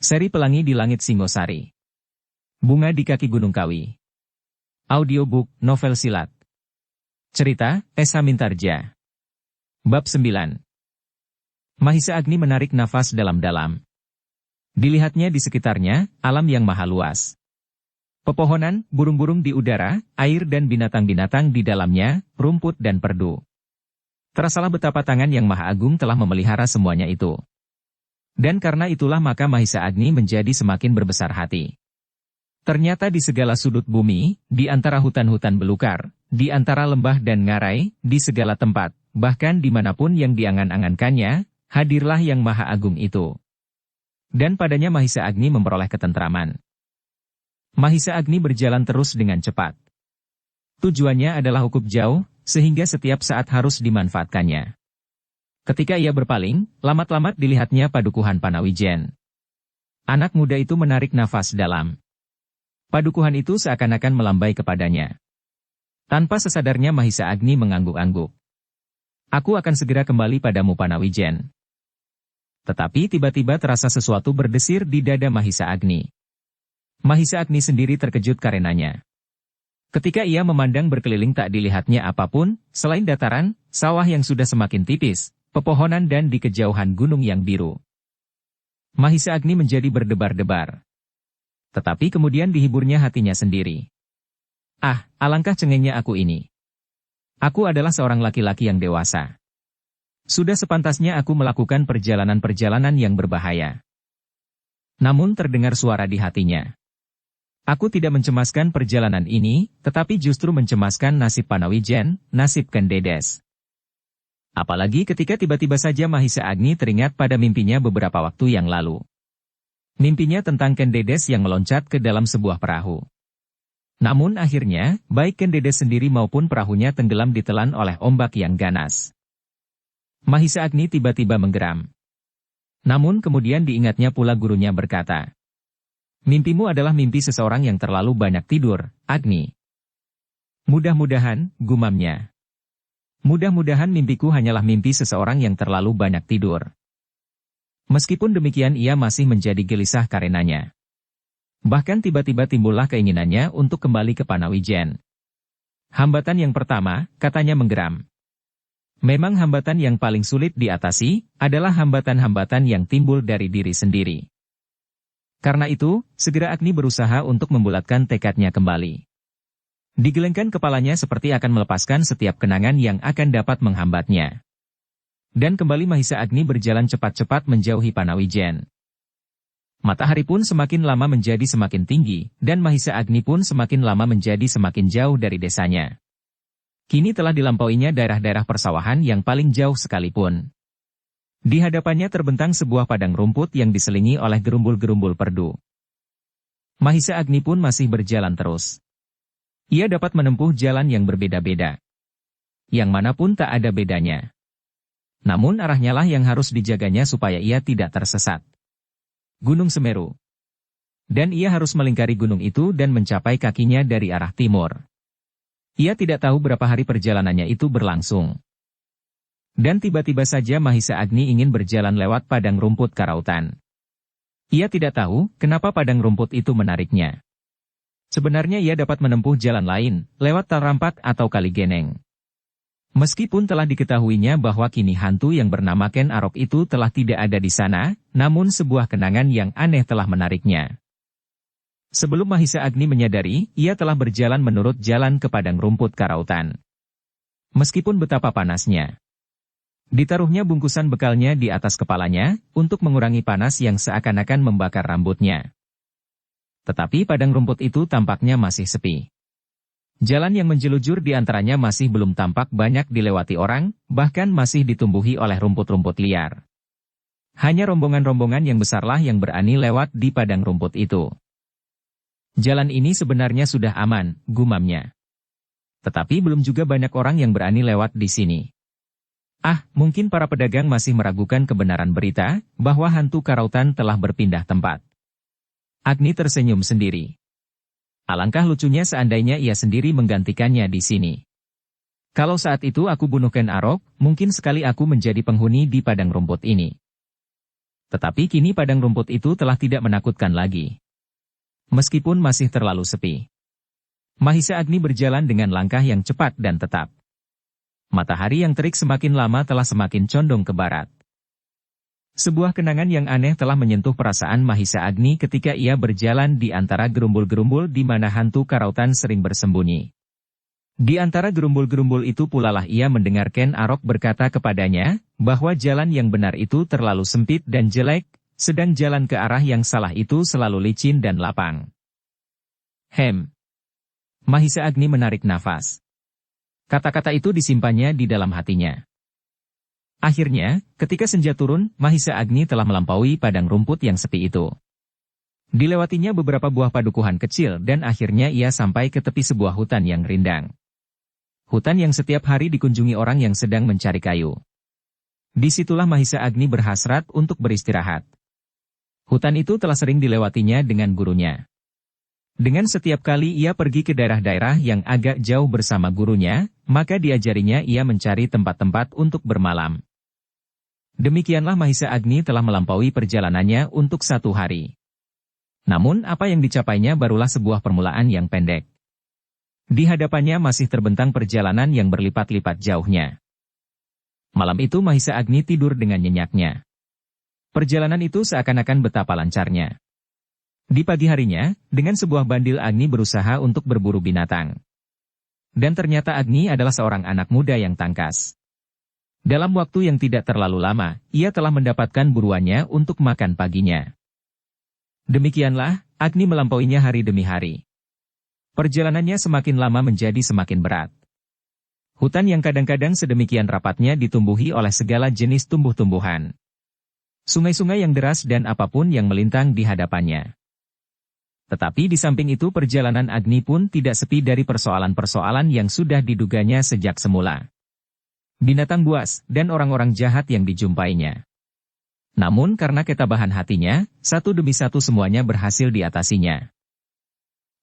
Seri Pelangi di Langit Singosari. Bunga di Kaki Gunung Kawi. Audiobook, novel silat. Cerita, Esa Mintarja. Bab 9. Mahisa Agni menarik nafas dalam-dalam. Dilihatnya di sekitarnya, alam yang maha luas. Pepohonan, burung-burung di udara, air dan binatang-binatang di dalamnya, rumput dan perdu. Terasalah betapa tangan yang maha agung telah memelihara semuanya itu. Dan karena itulah maka Mahisa Agni menjadi semakin berbesar hati. Ternyata di segala sudut bumi, di antara hutan-hutan belukar, di antara lembah dan ngarai, di segala tempat, bahkan dimanapun yang diangan-angankannya, hadirlah yang maha agung itu. Dan padanya Mahisa Agni memperoleh ketentraman. Mahisa Agni berjalan terus dengan cepat. Tujuannya adalah cukup jauh, sehingga setiap saat harus dimanfaatkannya. Ketika ia berpaling, lamat-lamat dilihatnya Padukuhan Panawijen. Anak muda itu menarik nafas dalam. Padukuhan itu seakan-akan melambai kepadanya. Tanpa sesadarnya Mahisa Agni mengangguk-angguk. Aku akan segera kembali padamu Panawijen. Tetapi tiba-tiba terasa sesuatu berdesir di dada Mahisa Agni. Mahisa Agni sendiri terkejut karenanya. Ketika ia memandang berkeliling tak dilihatnya apapun, selain dataran, sawah yang sudah semakin tipis, pepohonan dan di kejauhan gunung yang biru. Mahisa Agni menjadi berdebar-debar. Tetapi kemudian dihiburnya hatinya sendiri. Ah, alangkah cengengnya aku ini. Aku adalah seorang laki-laki yang dewasa. Sudah sepantasnya aku melakukan perjalanan-perjalanan yang berbahaya. Namun terdengar suara di hatinya. Aku tidak mencemaskan perjalanan ini, tetapi justru mencemaskan nasib Panawijen, nasib Kendedes. Apalagi ketika tiba-tiba saja Mahisa Agni teringat pada mimpinya beberapa waktu yang lalu. Mimpinya tentang Kendedes yang meloncat ke dalam sebuah perahu. Namun akhirnya, baik Kendedes sendiri maupun perahunya tenggelam ditelan oleh ombak yang ganas. Mahisa Agni tiba-tiba menggeram. Namun kemudian diingatnya pula gurunya berkata, "Mimpimu adalah mimpi seseorang yang terlalu banyak tidur, Agni." Mudah-mudahan, gumamnya. Mudah-mudahan mimpiku hanyalah mimpi seseorang yang terlalu banyak tidur. Meskipun demikian ia masih menjadi gelisah karenanya. Bahkan tiba-tiba timbullah keinginannya untuk kembali ke Panawijen. Hambatan yang pertama, katanya menggeram. Memang hambatan yang paling sulit diatasi, adalah hambatan-hambatan yang timbul dari diri sendiri. Karena itu, segera Agni berusaha untuk membulatkan tekadnya kembali. Digelengkan kepalanya seperti akan melepaskan setiap kenangan yang akan dapat menghambatnya. Dan kembali Mahisa Agni berjalan cepat-cepat menjauhi Panawijen. Matahari pun semakin lama menjadi semakin tinggi, dan Mahisa Agni pun semakin lama menjadi semakin jauh dari desanya. Kini telah dilampauinya daerah-daerah persawahan yang paling jauh sekalipun. Di hadapannya terbentang sebuah padang rumput yang diselingi oleh gerumbul-gerumbul perdu. Mahisa Agni pun masih berjalan terus. Ia dapat menempuh jalan yang berbeda-beda. Yang manapun tak ada bedanya. Namun arahnya lah yang harus dijaganya supaya ia tidak tersesat. Gunung Semeru. Dan ia harus melingkari gunung itu dan mencapai kakinya dari arah timur. Ia tidak tahu berapa hari perjalanannya itu berlangsung. Dan tiba-tiba saja Mahisa Agni ingin berjalan lewat padang rumput karautan. Ia tidak tahu kenapa padang rumput itu menariknya. Sebenarnya ia dapat menempuh jalan lain, lewat Tarampak atau Kaligeneng. Meskipun telah diketahuinya bahwa kini hantu yang bernama Ken Arok itu telah tidak ada di sana, namun sebuah kenangan yang aneh telah menariknya. Sebelum Mahisa Agni menyadari, ia telah berjalan menurut jalan ke padang rumput karautan. Meskipun betapa panasnya. Ditaruhnya bungkusan bekalnya di atas kepalanya, untuk mengurangi panas yang seakan-akan membakar rambutnya. Tetapi padang rumput itu tampaknya masih sepi. Jalan yang menjelujur di antaranya masih belum tampak banyak dilewati orang, bahkan masih ditumbuhi oleh rumput-rumput liar. Hanya rombongan-rombongan yang besarlah yang berani lewat di padang rumput itu. Jalan ini sebenarnya sudah aman, gumamnya. Tetapi belum juga banyak orang yang berani lewat di sini. Ah, mungkin para pedagang masih meragukan kebenaran berita, bahwa hantu karautan telah berpindah tempat. Agni tersenyum sendiri. Alangkah lucunya seandainya ia sendiri menggantikannya di sini. Kalau saat itu aku bunuh Ken Arok, mungkin sekali aku menjadi penghuni di padang rumput ini. Tetapi kini padang rumput itu telah tidak menakutkan lagi. Meskipun masih terlalu sepi. Mahisa Agni berjalan dengan langkah yang cepat dan tetap. Matahari yang terik semakin lama telah semakin condong ke barat. Sebuah kenangan yang aneh telah menyentuh perasaan Mahisa Agni ketika ia berjalan di antara gerumbul-gerumbul di mana hantu karautan sering bersembunyi. Di antara gerumbul-gerumbul itu pula lah ia mendengar Ken Arok berkata kepadanya, bahwa jalan yang benar itu terlalu sempit dan jelek, sedang jalan ke arah yang salah itu selalu licin dan lapang. Mahisa Agni menarik nafas. Kata-kata itu disimpannya di dalam hatinya. Akhirnya, ketika senja turun, Mahisa Agni telah melampaui padang rumput yang sepi itu. Dilewatinya beberapa buah padukuhan kecil dan akhirnya ia sampai ke tepi sebuah hutan yang rindang. Hutan yang setiap hari dikunjungi orang yang sedang mencari kayu. Disitulah Mahisa Agni berhasrat untuk beristirahat. Hutan itu telah sering dilewatinya dengan gurunya. Dengan setiap kali ia pergi ke daerah-daerah yang agak jauh bersama gurunya, maka diajarinya ia mencari tempat-tempat untuk bermalam. Demikianlah Mahisa Agni telah melampaui perjalanannya untuk 1 hari. Namun apa yang dicapainya barulah sebuah permulaan yang pendek. Di hadapannya masih terbentang perjalanan yang berlipat-lipat jauhnya. Malam itu Mahisa Agni tidur dengan nyenyaknya. Perjalanan itu seakan-akan betapa lancarnya. Di pagi harinya, dengan sebuah bandil Agni berusaha untuk berburu binatang. Dan ternyata Agni adalah seorang anak muda yang tangkas. Dalam waktu yang tidak terlalu lama, ia telah mendapatkan buruannya untuk makan paginya. Demikianlah, Agni melampauinya hari demi hari. Perjalanannya semakin lama menjadi semakin berat. Hutan yang kadang-kadang sedemikian rapatnya ditumbuhi oleh segala jenis tumbuh-tumbuhan. Sungai-sungai yang deras dan apapun yang melintang di hadapannya. Tetapi di samping itu perjalanan Agni pun tidak sepi dari persoalan-persoalan yang sudah diduganya sejak semula. Binatang buas dan orang-orang jahat yang dijumpainya. Namun karena ketabahan hatinya, satu demi satu semuanya berhasil diatasinya.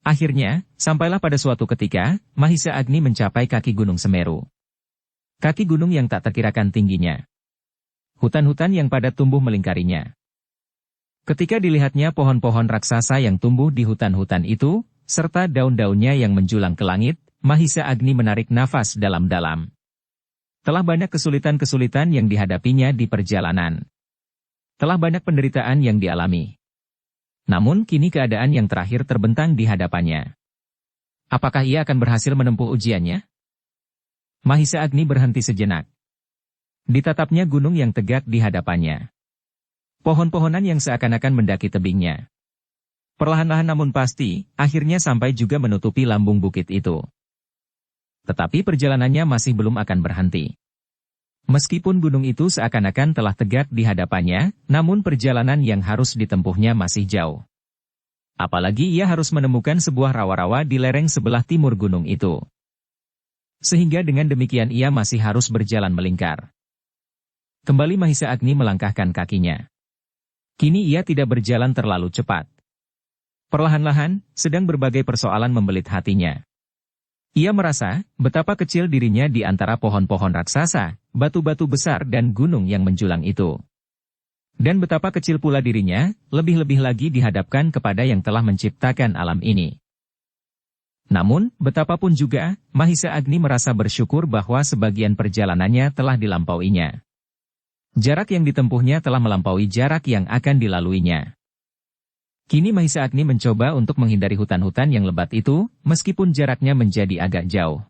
Akhirnya, sampailah pada suatu ketika, Mahisa Agni mencapai kaki Gunung Semeru. Kaki gunung yang tak terkirakan tingginya. Hutan-hutan yang padat tumbuh melingkarinya. Ketika dilihatnya pohon-pohon raksasa yang tumbuh di hutan-hutan itu, serta daun-daunnya yang menjulang ke langit, Mahisa Agni menarik nafas dalam-dalam. Telah banyak kesulitan-kesulitan yang dihadapinya di perjalanan. Telah banyak penderitaan yang dialami. Namun kini keadaan yang terakhir terbentang di hadapannya. Apakah ia akan berhasil menempuh ujiannya? Mahisa Agni berhenti sejenak. Ditatapnya gunung yang tegak di hadapannya. Pohon-pohonan yang seakan-akan mendaki tebingnya. Perlahan-lahan namun pasti, akhirnya sampai juga menutupi lambung bukit itu. Tetapi perjalanannya masih belum akan berhenti. Meskipun gunung itu seakan-akan telah tegak di hadapannya, namun perjalanan yang harus ditempuhnya masih jauh. Apalagi ia harus menemukan sebuah rawa-rawa di lereng sebelah timur gunung itu. Sehingga dengan demikian ia masih harus berjalan melingkar. Kembali Mahisa Agni melangkahkan kakinya. Kini ia tidak berjalan terlalu cepat. Perlahan-lahan, sedang berbagai persoalan membelit hatinya. Ia merasa betapa kecil dirinya di antara pohon-pohon raksasa, batu-batu besar dan gunung yang menjulang itu. Dan betapa kecil pula dirinya, lebih-lebih lagi dihadapkan kepada yang telah menciptakan alam ini. Namun, betapapun juga, Mahisa Agni merasa bersyukur bahwa sebagian perjalanannya telah dilampauinya. Jarak yang ditempuhnya telah melampaui jarak yang akan dilaluinya. Kini Mahisa Agni mencoba untuk menghindari hutan-hutan yang lebat itu, meskipun jaraknya menjadi agak jauh.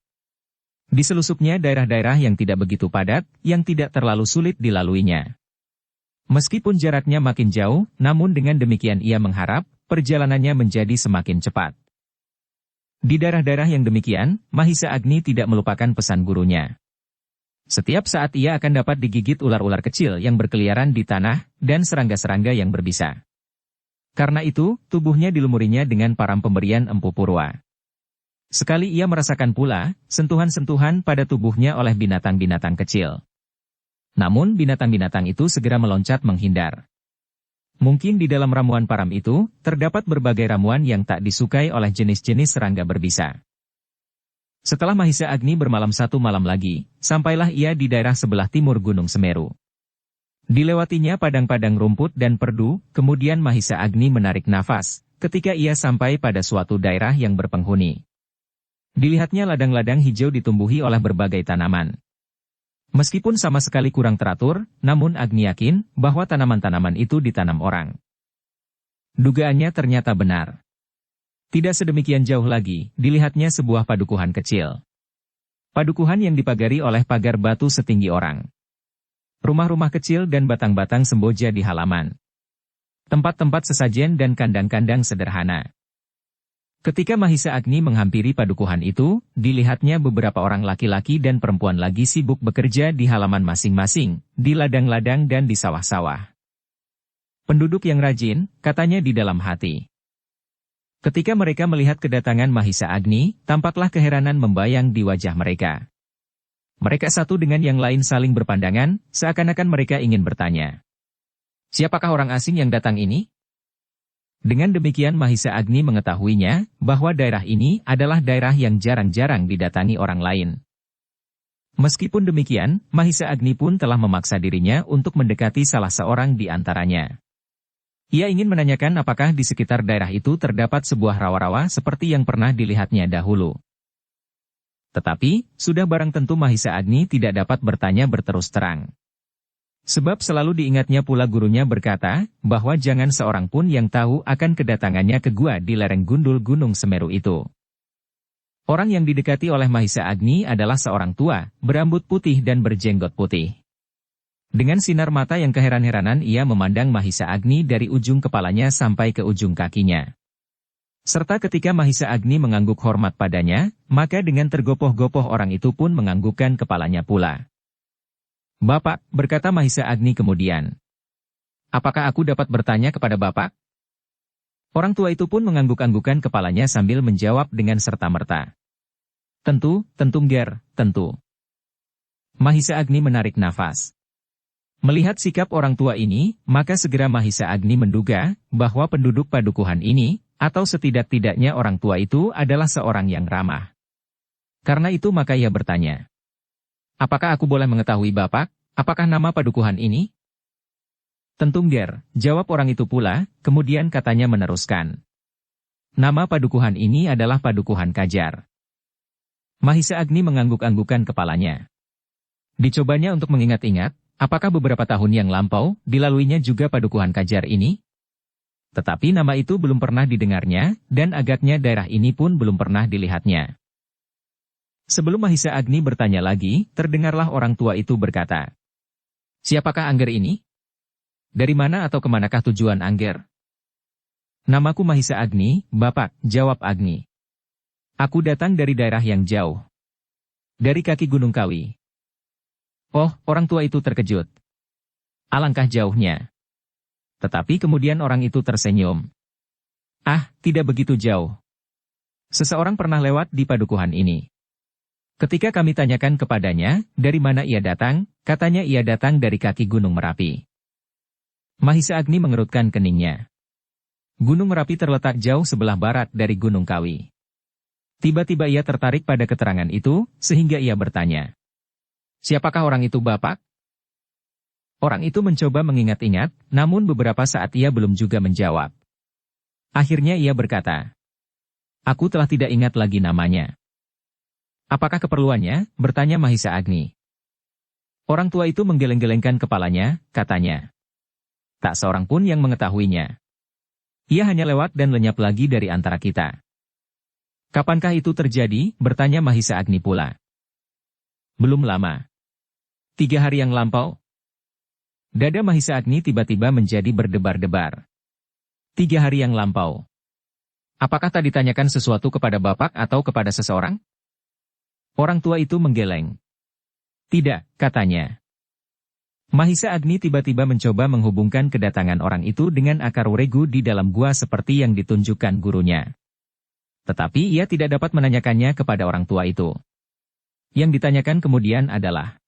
Diselusupnya daerah-daerah yang tidak begitu padat, yang tidak terlalu sulit dilaluinya. Meskipun jaraknya makin jauh, namun dengan demikian ia mengharap, perjalanannya menjadi semakin cepat. Di daerah-daerah yang demikian, Mahisa Agni tidak melupakan pesan gurunya. Setiap saat ia akan dapat digigit ular-ular kecil yang berkeliaran di tanah, dan serangga-serangga yang berbisa. Karena itu, tubuhnya dilumurinya dengan param pemberian Empu Purwa. Sekali ia merasakan pula, sentuhan-sentuhan pada tubuhnya oleh binatang-binatang kecil. Namun binatang-binatang itu segera meloncat menghindar. Mungkin di dalam ramuan param itu, terdapat berbagai ramuan yang tak disukai oleh jenis-jenis serangga berbisa. Setelah Mahisa Agni bermalam 1 malam lagi, sampailah ia di daerah sebelah timur Gunung Semeru. Dilewatinya padang-padang rumput dan perdu, kemudian Mahisa Agni menarik nafas, ketika ia sampai pada suatu daerah yang berpenghuni. Dilihatnya ladang-ladang hijau ditumbuhi oleh berbagai tanaman. Meskipun sama sekali kurang teratur, namun Agni yakin bahwa tanaman-tanaman itu ditanam orang. Dugaannya ternyata benar. Tidak sedemikian jauh lagi, dilihatnya sebuah padukuhan kecil. Padukuhan yang dipagari oleh pagar batu setinggi orang. Rumah-rumah kecil dan batang-batang semboja di halaman. Tempat-tempat sesajen dan kandang-kandang sederhana. Ketika Mahisa Agni menghampiri padukuhan itu, dilihatnya beberapa orang laki-laki dan perempuan lagi sibuk bekerja di halaman masing-masing, di ladang-ladang dan di sawah-sawah. Penduduk yang rajin, katanya di dalam hati. Ketika mereka melihat kedatangan Mahisa Agni, tampaklah keheranan membayang di wajah mereka. Mereka satu dengan yang lain saling berpandangan, seakan-akan mereka ingin bertanya. Siapakah orang asing yang datang ini? Dengan demikian Mahisa Agni mengetahuinya, bahwa daerah ini adalah daerah yang jarang-jarang didatangi orang lain. Meskipun demikian, Mahisa Agni pun telah memaksa dirinya untuk mendekati salah seorang di antaranya. Ia ingin menanyakan apakah di sekitar daerah itu terdapat sebuah rawa-rawa seperti yang pernah dilihatnya dahulu. Tetapi, sudah barang tentu Mahisa Agni tidak dapat bertanya berterus terang. Sebab selalu diingatnya pula gurunya berkata, bahwa jangan seorang pun yang tahu akan kedatangannya ke gua di lereng gundul Gunung Semeru itu. Orang yang didekati oleh Mahisa Agni adalah seorang tua, berambut putih dan berjenggot putih. Dengan sinar mata yang keheran-heranan ia memandang Mahisa Agni dari ujung kepalanya sampai ke ujung kakinya. Serta ketika Mahisa Agni mengangguk hormat padanya, maka dengan tergopoh-gopoh orang itu pun menganggukkan kepalanya pula. Bapak, berkata Mahisa Agni kemudian. Apakah aku dapat bertanya kepada Bapak? Orang tua itu pun mengangguk-anggukkan kepalanya sambil menjawab dengan serta-merta. Tentu, Nger, tentu. Mahisa Agni menarik nafas. Melihat sikap orang tua ini, maka segera Mahisa Agni menduga bahwa penduduk padukuhan ini, atau setidak-tidaknya orang tua itu adalah seorang yang ramah. Karena itu maka ia bertanya. Apakah aku boleh mengetahui Bapak, apakah nama padukuhan ini? Tentu Nger, jawab orang itu pula, kemudian katanya meneruskan. Nama padukuhan ini adalah Padukuhan Kajar. Mahisa Agni mengangguk-anggukkan kepalanya. Dicobanya untuk mengingat-ingat, apakah beberapa tahun yang lampau, dilaluinya juga Padukuhan Kajar ini? Tetapi nama itu belum pernah didengarnya, dan agaknya daerah ini pun belum pernah dilihatnya. Sebelum Mahisa Agni bertanya lagi, terdengarlah orang tua itu berkata. Siapakah Angger ini? Dari mana atau kemanakah tujuan Angger? Namaku Mahisa Agni, Bapak, jawab Agni. Aku datang dari daerah yang jauh. Dari kaki Gunung Kawi. Oh, orang tua itu terkejut. Alangkah jauhnya. Tetapi kemudian orang itu tersenyum. Ah, tidak begitu jauh. Seseorang pernah lewat di padukuhan ini. Ketika kami tanyakan kepadanya, dari mana ia datang, katanya ia datang dari kaki Gunung Merapi. Mahisa Agni mengerutkan keningnya. Gunung Merapi terletak jauh sebelah barat dari Gunung Kawi. Tiba-tiba ia tertarik pada keterangan itu, sehingga ia bertanya. Siapakah orang itu Bapak? Orang itu mencoba mengingat-ingat, namun beberapa saat ia belum juga menjawab. Akhirnya ia berkata, aku telah tidak ingat lagi namanya. Apakah keperluannya? Bertanya Mahisa Agni. Orang tua itu menggeleng-gelengkan kepalanya, katanya. Tak seorang pun yang mengetahuinya. Ia hanya lewat dan lenyap lagi dari antara kita. Kapankah itu terjadi? Bertanya Mahisa Agni pula. Belum lama. 3 hari yang lampau. Dada Mahisa Agni tiba-tiba menjadi berdebar-debar. 3 hari yang lampau. Apakah tak ditanyakan sesuatu kepada Bapak atau kepada seseorang? Orang tua itu menggeleng. Tidak, katanya. Mahisa Agni tiba-tiba mencoba menghubungkan kedatangan orang itu dengan akar uregu di dalam gua seperti yang ditunjukkan gurunya. Tetapi ia tidak dapat menanyakannya kepada orang tua itu. Yang ditanyakan kemudian adalah,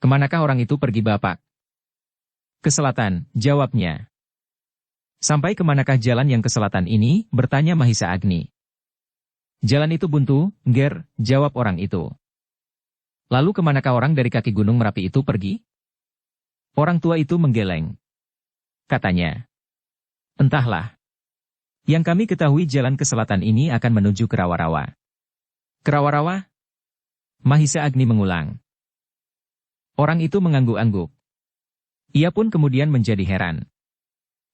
kemanakah orang itu pergi Bapak? Ke selatan, jawabnya. Sampai kemanakah jalan yang ke selatan ini? Bertanya Mahisa Agni. Jalan itu buntu, Nger, jawab orang itu. Lalu kemanakah orang dari kaki Gunung Merapi itu pergi? Orang tua itu menggeleng. Katanya, entahlah. Yang kami ketahui jalan ke selatan ini akan menuju ke rawa-rawa. Ke rawa-rawa? Mahisa Agni mengulang. Orang itu mengangguk-angguk. Ia pun kemudian menjadi heran.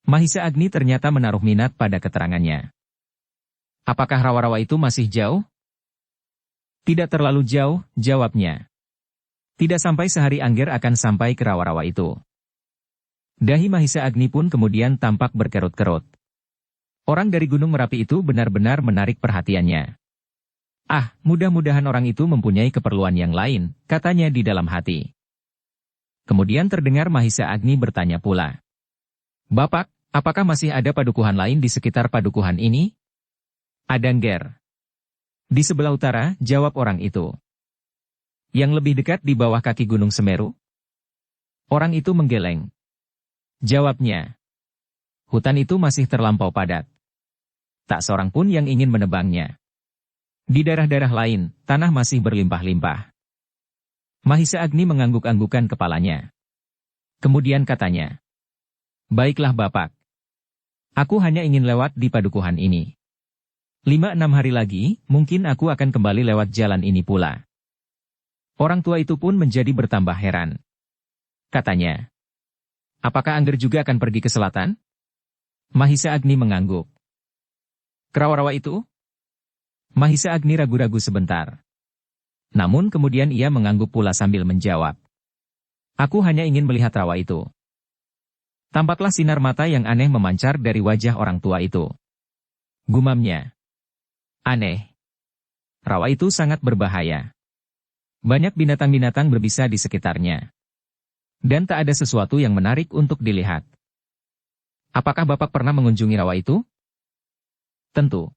Mahisa Agni ternyata menaruh minat pada keterangannya. Apakah rawa-rawa itu masih jauh? Tidak terlalu jauh, jawabnya. Tidak sampai sehari Angger akan sampai ke rawa-rawa itu. Dahi Mahisa Agni pun kemudian tampak berkerut-kerut. Orang dari Gunung Merapi itu benar-benar menarik perhatiannya. Ah, mudah-mudahan orang itu mempunyai keperluan yang lain, katanya di dalam hati. Kemudian terdengar Mahisa Agni bertanya pula. Bapak, apakah masih ada padukuhan lain di sekitar padukuhan ini? Ada Angger. Di sebelah utara, jawab orang itu. Yang lebih dekat di bawah kaki Gunung Semeru? Orang itu menggeleng. Jawabnya. Hutan itu masih terlampau padat. Tak seorang pun yang ingin menebangnya. Di daerah-daerah lain, tanah masih berlimpah-limpah. Mahisa Agni mengangguk-anggukan kepalanya. Kemudian katanya. Baiklah Bapak. Aku hanya ingin lewat di padukuhan ini. 5-6 hari lagi, mungkin aku akan kembali lewat jalan ini pula. Orang tua itu pun menjadi bertambah heran. Katanya, apakah Angger juga akan pergi ke selatan? Mahisa Agni mengangguk. Ke rawa-rawa itu? Mahisa Agni ragu-ragu sebentar. Namun kemudian ia mengangguk pula sambil menjawab. Aku hanya ingin melihat rawa itu. Tampaklah sinar mata yang aneh memancar dari wajah orang tua itu. Gumamnya. Aneh. Rawa itu sangat berbahaya. Banyak binatang-binatang berbisa di sekitarnya. Dan tak ada sesuatu yang menarik untuk dilihat. Apakah Bapak pernah mengunjungi rawa itu? Tentu.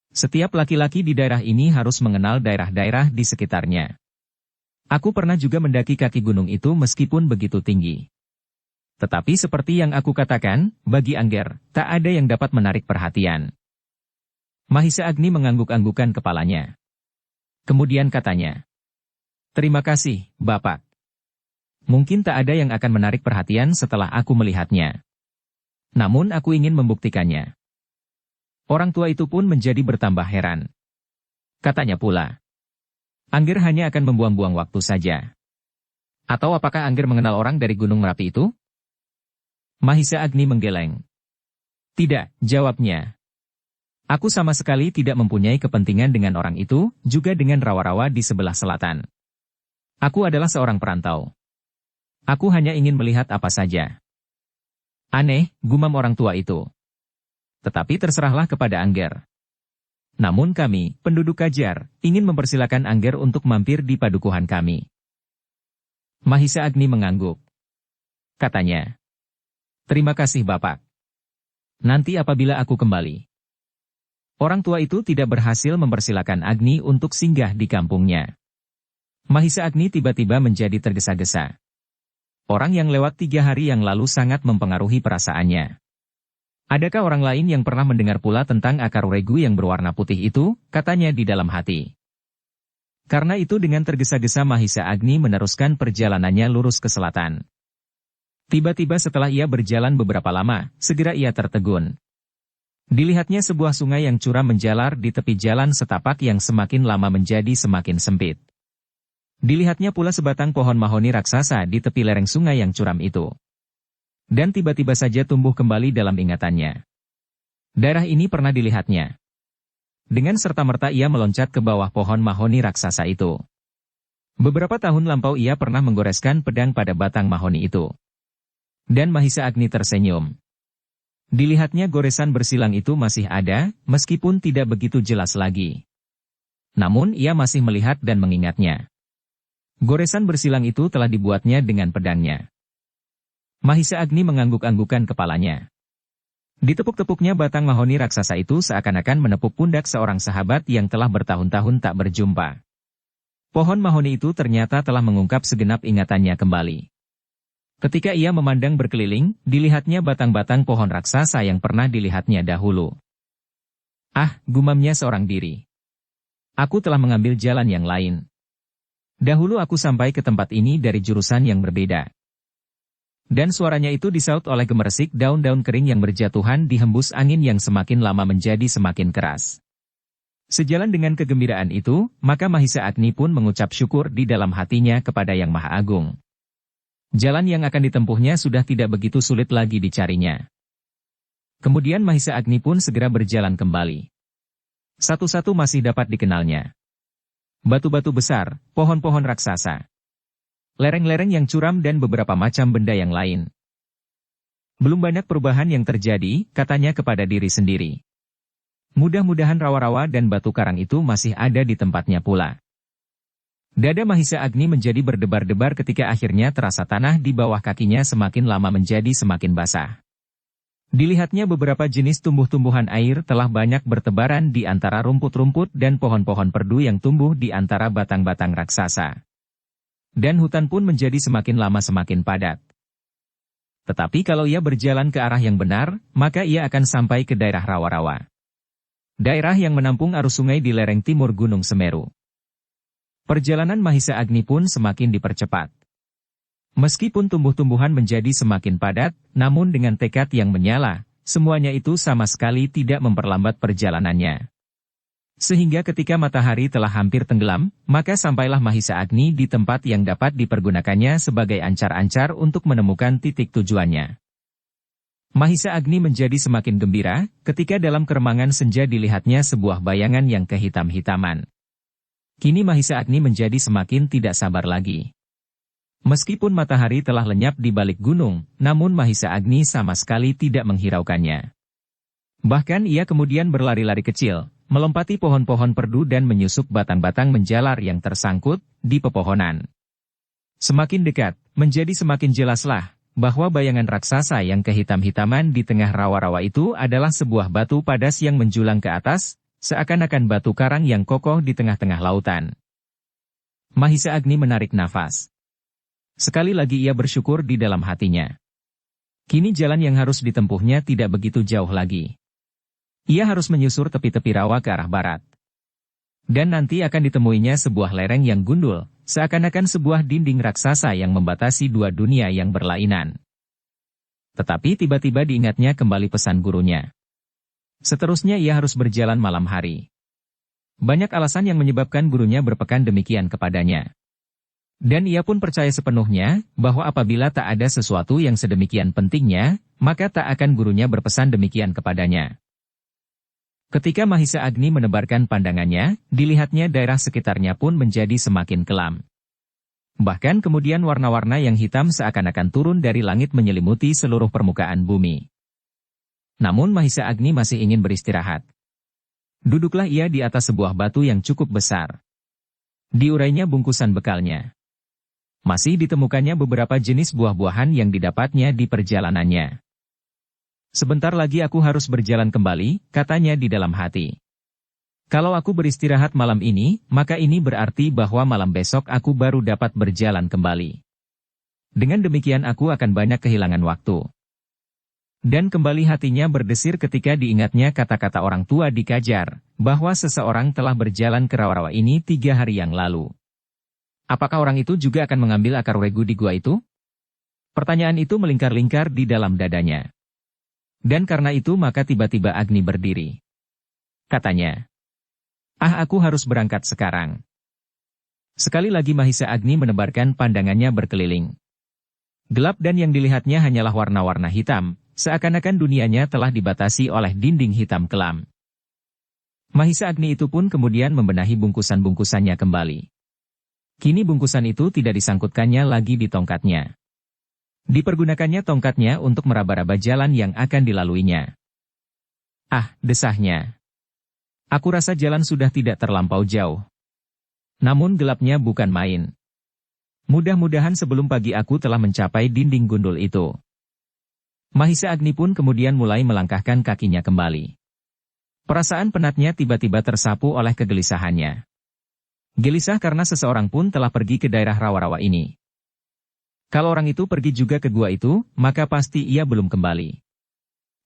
Setiap laki-laki di daerah ini harus mengenal daerah-daerah di sekitarnya. Aku pernah juga mendaki kaki gunung itu meskipun begitu tinggi. Tetapi seperti yang aku katakan, bagi Angger, tak ada yang dapat menarik perhatian. Mahisa Agni mengangguk-anggukan kepalanya. Kemudian katanya, terima kasih, Bapak. Mungkin tak ada yang akan menarik perhatian setelah aku melihatnya. Namun aku ingin membuktikannya. Orang tua itu pun menjadi bertambah heran. Katanya pula, Angger hanya akan membuang-buang waktu saja. Atau apakah Angger mengenal orang dari Gunung Merapi itu? Mahisa Agni menggeleng. Tidak, jawabnya. Aku sama sekali tidak mempunyai kepentingan dengan orang itu, juga dengan rawa-rawa di sebelah selatan. Aku adalah seorang perantau. Aku hanya ingin melihat apa saja. Aneh, gumam orang tua itu. Tetapi terserahlah kepada Angger. Namun kami, penduduk Kajar, ingin mempersilakan Angger untuk mampir di padukuhan kami. Mahisa Agni mengangguk. Katanya, terima kasih Bapak. Nanti apabila aku kembali. Orang tua itu tidak berhasil mempersilakan Agni untuk singgah di kampungnya. Mahisa Agni tiba-tiba menjadi tergesa-gesa. Orang yang lewat 3 hari yang lalu sangat mempengaruhi perasaannya. Adakah orang lain yang pernah mendengar pula tentang akar regu yang berwarna putih itu, katanya di dalam hati. Karena itu dengan tergesa-gesa Mahisa Agni meneruskan perjalanannya lurus ke selatan. Tiba-tiba setelah ia berjalan beberapa lama, segera ia tertegun. Dilihatnya sebuah sungai yang curam menjalar di tepi jalan setapak yang semakin lama menjadi semakin sempit. Dilihatnya pula sebatang pohon mahoni raksasa di tepi lereng sungai yang curam itu. Dan tiba-tiba saja tumbuh kembali dalam ingatannya. Daerah ini pernah dilihatnya. Dengan serta-merta ia meloncat ke bawah pohon mahoni raksasa itu. Beberapa tahun lampau ia pernah menggoreskan pedang pada batang mahoni itu. Dan Mahisa Agni tersenyum. Dilihatnya goresan bersilang itu masih ada, meskipun tidak begitu jelas lagi. Namun ia masih melihat dan mengingatnya. Goresan bersilang itu telah dibuatnya dengan pedangnya. Mahisa Agni mengangguk-anggukan kepalanya. Ditepuk-tepuknya batang mahoni raksasa itu seakan-akan menepuk pundak seorang sahabat yang telah bertahun-tahun tak berjumpa. Pohon mahoni itu ternyata telah mengungkap segenap ingatannya kembali. Ketika ia memandang berkeliling, dilihatnya batang-batang pohon raksasa yang pernah dilihatnya dahulu. Ah, gumamnya seorang diri. Aku telah mengambil jalan yang lain. Dahulu aku sampai ke tempat ini dari jurusan yang berbeda. Dan suaranya itu disaut oleh gemersik daun-daun kering yang berjatuhan dihembus angin yang semakin lama menjadi semakin keras. Sejalan dengan kegembiraan itu, maka Mahisa Agni pun mengucap syukur di dalam hatinya kepada Yang Maha Agung. Jalan yang akan ditempuhnya sudah tidak begitu sulit lagi dicarinya. Kemudian Mahisa Agni pun segera berjalan kembali. Satu-satu masih dapat dikenalnya. Batu-batu besar, pohon-pohon raksasa, lereng-lereng yang curam dan beberapa macam benda yang lain. Belum banyak perubahan yang terjadi, katanya kepada diri sendiri. Mudah-mudahan rawa-rawa dan batu karang itu masih ada di tempatnya pula. Dada Mahisa Agni menjadi berdebar-debar ketika akhirnya terasa tanah di bawah kakinya semakin lama menjadi semakin basah. Dilihatnya beberapa jenis tumbuh-tumbuhan air telah banyak bertebaran di antara rumput-rumput dan pohon-pohon perdu yang tumbuh di antara batang-batang raksasa. Dan hutan pun menjadi semakin lama semakin padat. Tetapi kalau ia berjalan ke arah yang benar, maka ia akan sampai ke daerah rawa-rawa. Daerah yang menampung arus sungai di lereng timur Gunung Semeru. Perjalanan Mahisa Agni pun semakin dipercepat. Meskipun tumbuh-tumbuhan menjadi semakin padat, namun dengan tekad yang menyala, semuanya itu sama sekali tidak memperlambat perjalanannya. Sehingga ketika matahari telah hampir tenggelam, maka sampailah Mahisa Agni di tempat yang dapat dipergunakannya sebagai ancar-ancar untuk menemukan titik tujuannya. Mahisa Agni menjadi semakin gembira, ketika dalam keremangan senja dilihatnya sebuah bayangan yang kehitam-hitaman. Kini Mahisa Agni menjadi semakin tidak sabar lagi. Meskipun matahari telah lenyap di balik gunung, namun Mahisa Agni sama sekali tidak menghiraukannya. Bahkan ia kemudian berlari-lari kecil, melompati pohon-pohon perdu dan menyusup batang-batang menjalar yang tersangkut di pepohonan. Semakin dekat, menjadi semakin jelaslah bahwa bayangan raksasa yang kehitam-hitaman di tengah rawa-rawa itu adalah sebuah batu padas yang menjulang ke atas, seakan-akan batu karang yang kokoh di tengah-tengah lautan. Mahisa Agni menarik nafas. Sekali lagi ia bersyukur di dalam hatinya. Kini jalan yang harus ditempuhnya tidak begitu jauh lagi. Ia harus menyusur tepi-tepi rawa ke arah barat. Dan nanti akan ditemuinya sebuah lereng yang gundul, seakan-akan sebuah dinding raksasa yang membatasi dua dunia yang berlainan. Tetapi tiba-tiba diingatnya kembali pesan gurunya. Seterusnya ia harus berjalan malam hari. Banyak alasan yang menyebabkan gurunya berpekan demikian kepadanya. Dan ia pun percaya sepenuhnya, bahwa apabila tak ada sesuatu yang sedemikian pentingnya, maka tak akan gurunya berpesan demikian kepadanya. Ketika Mahisa Agni menebarkan pandangannya, dilihatnya daerah sekitarnya pun menjadi semakin kelam. Bahkan kemudian warna-warna yang hitam seakan-akan turun dari langit menyelimuti seluruh permukaan bumi. Namun Mahisa Agni masih ingin beristirahat. Duduklah ia di atas sebuah batu yang cukup besar. Diurainya bungkusan bekalnya. Masih ditemukannya beberapa jenis buah-buahan yang didapatnya di perjalanannya. Sebentar lagi aku harus berjalan kembali, katanya di dalam hati. Kalau aku beristirahat malam ini, maka ini berarti bahwa malam besok aku baru dapat berjalan kembali. Dengan demikian aku akan banyak kehilangan waktu. Dan kembali hatinya berdesir ketika diingatnya kata-kata orang tua di Kajar, bahwa seseorang telah berjalan ke rawa-rawa ini 3 hari yang lalu. Apakah orang itu juga akan mengambil akar wegu di gua itu? Pertanyaan itu melingkar-lingkar di dalam dadanya. Dan karena itu maka tiba-tiba Agni berdiri. Katanya, aku harus berangkat sekarang. Sekali lagi Mahisa Agni menebarkan pandangannya berkeliling. Gelap dan yang dilihatnya hanyalah warna-warna hitam, seakan-akan dunianya telah dibatasi oleh dinding hitam kelam. Mahisa Agni itu pun kemudian membenahi bungkusan-bungkusannya kembali. Kini bungkusan itu tidak disangkutkannya lagi di tongkatnya. Dipergunakannya tongkatnya untuk meraba-raba jalan yang akan dilaluinya. Desahnya. Aku rasa jalan sudah tidak terlampau jauh. Namun gelapnya bukan main. Mudah-mudahan sebelum pagi aku telah mencapai dinding gundul itu. Mahisa Agni pun kemudian mulai melangkahkan kakinya kembali. Perasaan penatnya tiba-tiba tersapu oleh kegelisahannya. Gelisah karena seseorang pun telah pergi ke daerah rawa-rawa ini. Kalau orang itu pergi juga ke gua itu, maka pasti ia belum kembali.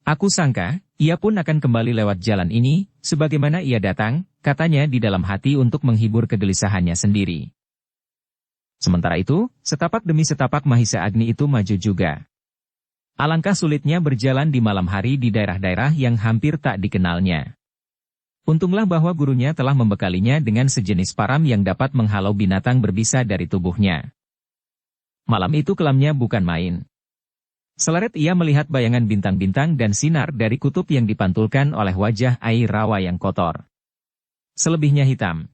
Aku sangka, ia pun akan kembali lewat jalan ini, sebagaimana ia datang, katanya di dalam hati untuk menghibur kegelisahannya sendiri. Sementara itu, setapak demi setapak Mahisa Agni itu maju juga. Alangkah sulitnya berjalan di malam hari di daerah-daerah yang hampir tak dikenalnya. Untunglah bahwa gurunya telah membekalinya dengan sejenis param yang dapat menghalau binatang berbisa dari tubuhnya. Malam itu kelamnya bukan main. Seleret ia melihat bayangan bintang-bintang dan sinar dari kutub yang dipantulkan oleh wajah air rawa yang kotor. Selebihnya hitam.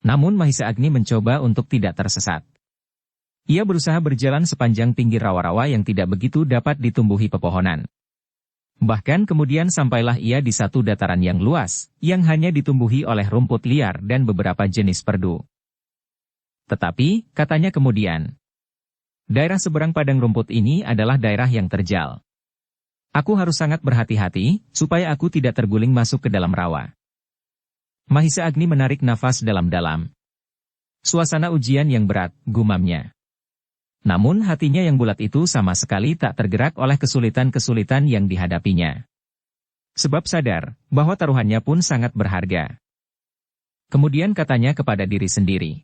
Namun Mahisa Agni mencoba untuk tidak tersesat. Ia berusaha berjalan sepanjang pinggir rawa-rawa yang tidak begitu dapat ditumbuhi pepohonan. Bahkan kemudian sampailah ia di satu dataran yang luas, yang hanya ditumbuhi oleh rumput liar dan beberapa jenis perdu. Tetapi, katanya kemudian, daerah seberang padang rumput ini adalah daerah yang terjal. Aku harus sangat berhati-hati, supaya aku tidak terguling masuk ke dalam rawa. Mahisa Agni menarik nafas dalam-dalam. Suasana ujian yang berat, gumamnya. Namun hatinya yang bulat itu sama sekali tak tergerak oleh kesulitan-kesulitan yang dihadapinya. Sebab sadar, bahwa taruhannya pun sangat berharga. Kemudian katanya kepada diri sendiri.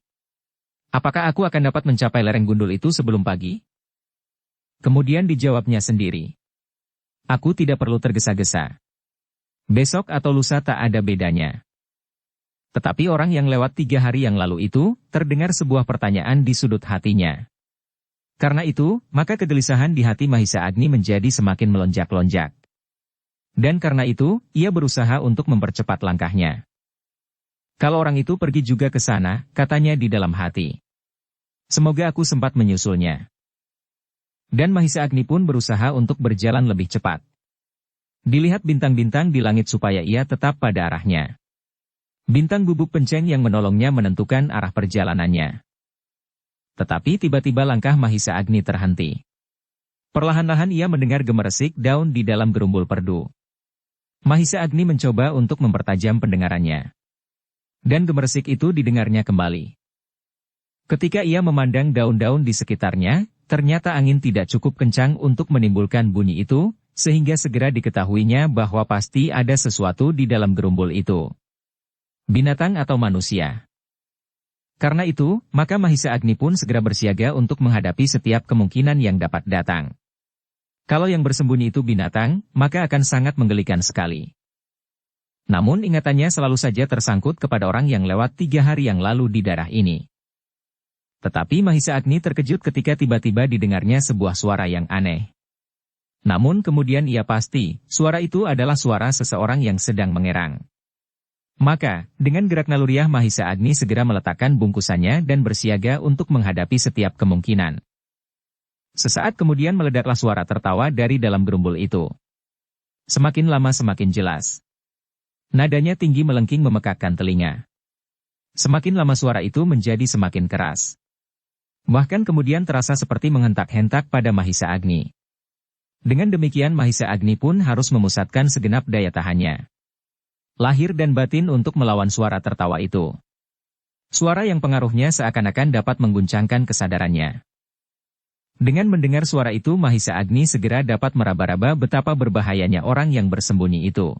Apakah aku akan dapat mencapai lereng gundul itu sebelum pagi? Kemudian dijawabnya sendiri. Aku tidak perlu tergesa-gesa. Besok atau lusa tak ada bedanya. Tetapi orang yang lewat 3 hari yang lalu itu, terdengar sebuah pertanyaan di sudut hatinya. Karena itu, maka kegelisahan di hati Mahisa Agni menjadi semakin melonjak-lonjak. Dan karena itu, ia berusaha untuk mempercepat langkahnya. Kalau orang itu pergi juga ke sana, katanya di dalam hati. Semoga aku sempat menyusulnya. Dan Mahisa Agni pun berusaha untuk berjalan lebih cepat. Dilihat bintang-bintang di langit supaya ia tetap pada arahnya. Bintang bubuk penceng yang menolongnya menentukan arah perjalanannya. Tetapi tiba-tiba langkah Mahisa Agni terhenti. Perlahan-lahan ia mendengar gemeresik daun di dalam gerumbul perdu. Mahisa Agni mencoba untuk mempertajam pendengarannya. Dan gemeresik itu didengarnya kembali. Ketika ia memandang daun-daun di sekitarnya, ternyata angin tidak cukup kencang untuk menimbulkan bunyi itu, sehingga segera diketahuinya bahwa pasti ada sesuatu di dalam gerumbul itu. Binatang atau manusia. Karena itu, maka Mahisa Agni pun segera bersiaga untuk menghadapi setiap kemungkinan yang dapat datang. Kalau yang bersembunyi itu binatang, maka akan sangat menggelikan sekali. Namun ingatannya selalu saja tersangkut kepada orang yang lewat 3 hari yang lalu di daerah ini. Tetapi Mahisa Agni terkejut ketika tiba-tiba didengarnya sebuah suara yang aneh. Namun kemudian ia pasti, suara itu adalah suara seseorang yang sedang mengerang. Maka, dengan gerak naluriah Mahisa Agni segera meletakkan bungkusannya dan bersiaga untuk menghadapi setiap kemungkinan. Sesaat kemudian meledaklah suara tertawa dari dalam gerumbul itu. Semakin lama semakin jelas. Nadanya tinggi melengking memekakkan telinga. Semakin lama suara itu menjadi semakin keras. Bahkan kemudian terasa seperti menghentak-hentak pada Mahisa Agni. Dengan demikian Mahisa Agni pun harus memusatkan segenap daya tahannya. Lahir dan batin untuk melawan suara tertawa itu. Suara yang pengaruhnya seakan-akan dapat mengguncangkan kesadarannya. Dengan mendengar suara itu Mahisa Agni segera dapat meraba-raba betapa berbahayanya orang yang bersembunyi itu.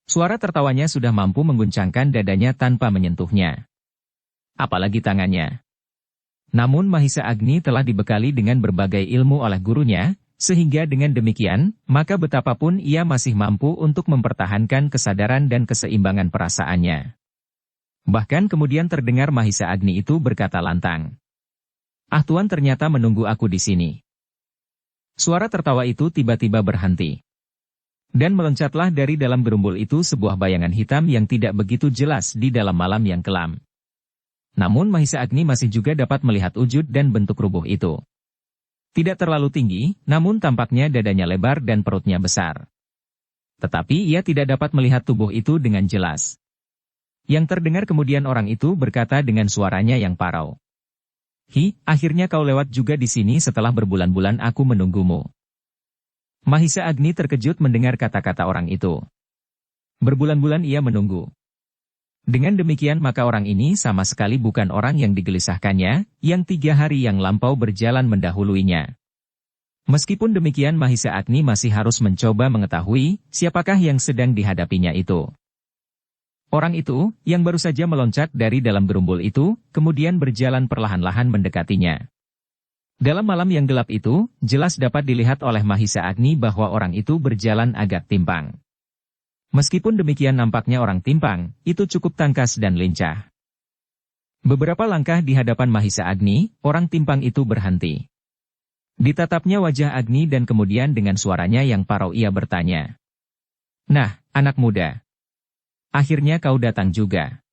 Suara tertawanya sudah mampu mengguncangkan dadanya tanpa menyentuhnya. Apalagi tangannya. Namun Mahisa Agni telah dibekali dengan berbagai ilmu oleh gurunya, sehingga dengan demikian, maka betapapun ia masih mampu untuk mempertahankan kesadaran dan keseimbangan perasaannya. Bahkan kemudian terdengar Mahisa Agni itu berkata lantang. Ah Tuan ternyata menunggu aku di sini. Suara tertawa itu tiba-tiba berhenti. Dan meloncatlah dari dalam gerumbul itu sebuah bayangan hitam yang tidak begitu jelas di dalam malam yang kelam. Namun Mahisa Agni masih juga dapat melihat wujud dan bentuk rubuh itu. Tidak terlalu tinggi, namun tampaknya dadanya lebar dan perutnya besar. Tetapi ia tidak dapat melihat tubuh itu dengan jelas. Yang terdengar kemudian orang itu berkata dengan suaranya yang parau. Hi, akhirnya kau lewat juga di sini setelah berbulan-bulan aku menunggumu. Mahisa Agni terkejut mendengar kata-kata orang itu. Berbulan-bulan ia menunggu. Dengan demikian maka orang ini sama sekali bukan orang yang digelisahkannya, yang 3 hari yang lampau berjalan mendahuluinya. Meskipun demikian Mahisa Agni masih harus mencoba mengetahui, siapakah yang sedang dihadapinya itu. Orang itu, yang baru saja meloncat dari dalam gerumbul itu, kemudian berjalan perlahan-lahan mendekatinya. Dalam malam yang gelap itu, jelas dapat dilihat oleh Mahisa Agni bahwa orang itu berjalan agak timpang. Meskipun demikian nampaknya orang timpang, itu cukup tangkas dan lincah. Beberapa langkah di hadapan Mahisa Agni, orang timpang itu berhenti. Ditatapnya wajah Agni dan kemudian dengan suaranya yang parau ia bertanya. "Nah, anak muda. Akhirnya kau datang juga."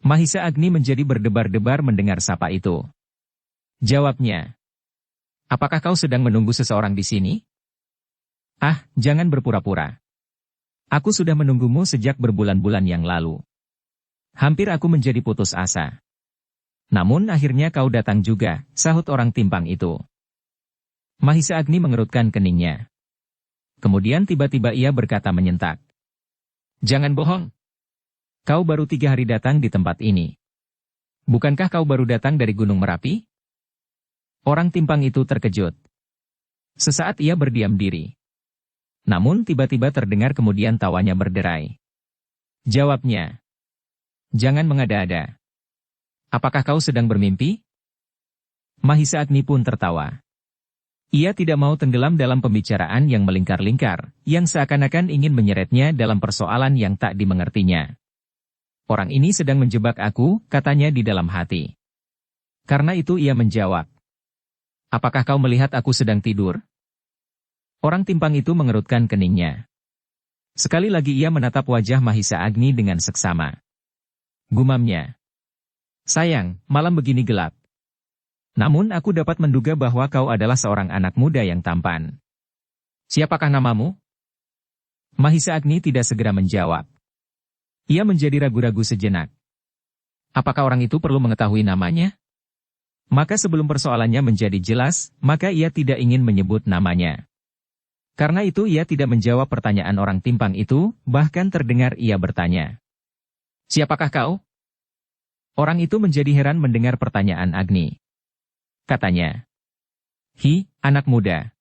Mahisa Agni menjadi berdebar-debar mendengar sapa itu. Jawabnya. "Apakah kau sedang menunggu seseorang di sini?" "Ah, jangan berpura-pura. Aku sudah menunggumu sejak berbulan-bulan yang lalu. Hampir aku menjadi putus asa. Namun akhirnya kau datang juga," sahut orang timpang itu. Mahisa Agni mengerutkan keningnya. Kemudian tiba-tiba ia berkata menyentak. "Jangan bohong. Kau baru 3 hari datang di tempat ini. Bukankah kau baru datang dari Gunung Merapi?" Orang timpang itu terkejut. Sesaat ia berdiam diri. Namun tiba-tiba terdengar kemudian tawanya berderai. Jawabnya. "Jangan mengada-ada. Apakah kau sedang bermimpi?" Mahisa Agni pun tertawa. Ia tidak mau tenggelam dalam pembicaraan yang melingkar-lingkar, yang seakan-akan ingin menyeretnya dalam persoalan yang tak dimengertinya. "Orang ini sedang menjebak aku," katanya di dalam hati. Karena itu ia menjawab. "Apakah kau melihat aku sedang tidur?" Orang timpang itu mengerutkan keningnya. Sekali lagi ia menatap wajah Mahisa Agni dengan seksama. Gumamnya. "Sayang, malam begini gelap. Namun aku dapat menduga bahwa kau adalah seorang anak muda yang tampan. Siapakah namamu?" Mahisa Agni tidak segera menjawab. Ia menjadi ragu-ragu sejenak. Apakah orang itu perlu mengetahui namanya? Maka sebelum persoalannya menjadi jelas, maka ia tidak ingin menyebut namanya. Karena itu ia tidak menjawab pertanyaan orang timpang itu, bahkan terdengar ia bertanya. "Siapakah kau?" Orang itu menjadi heran mendengar pertanyaan Agni. Katanya. "Hi, anak muda.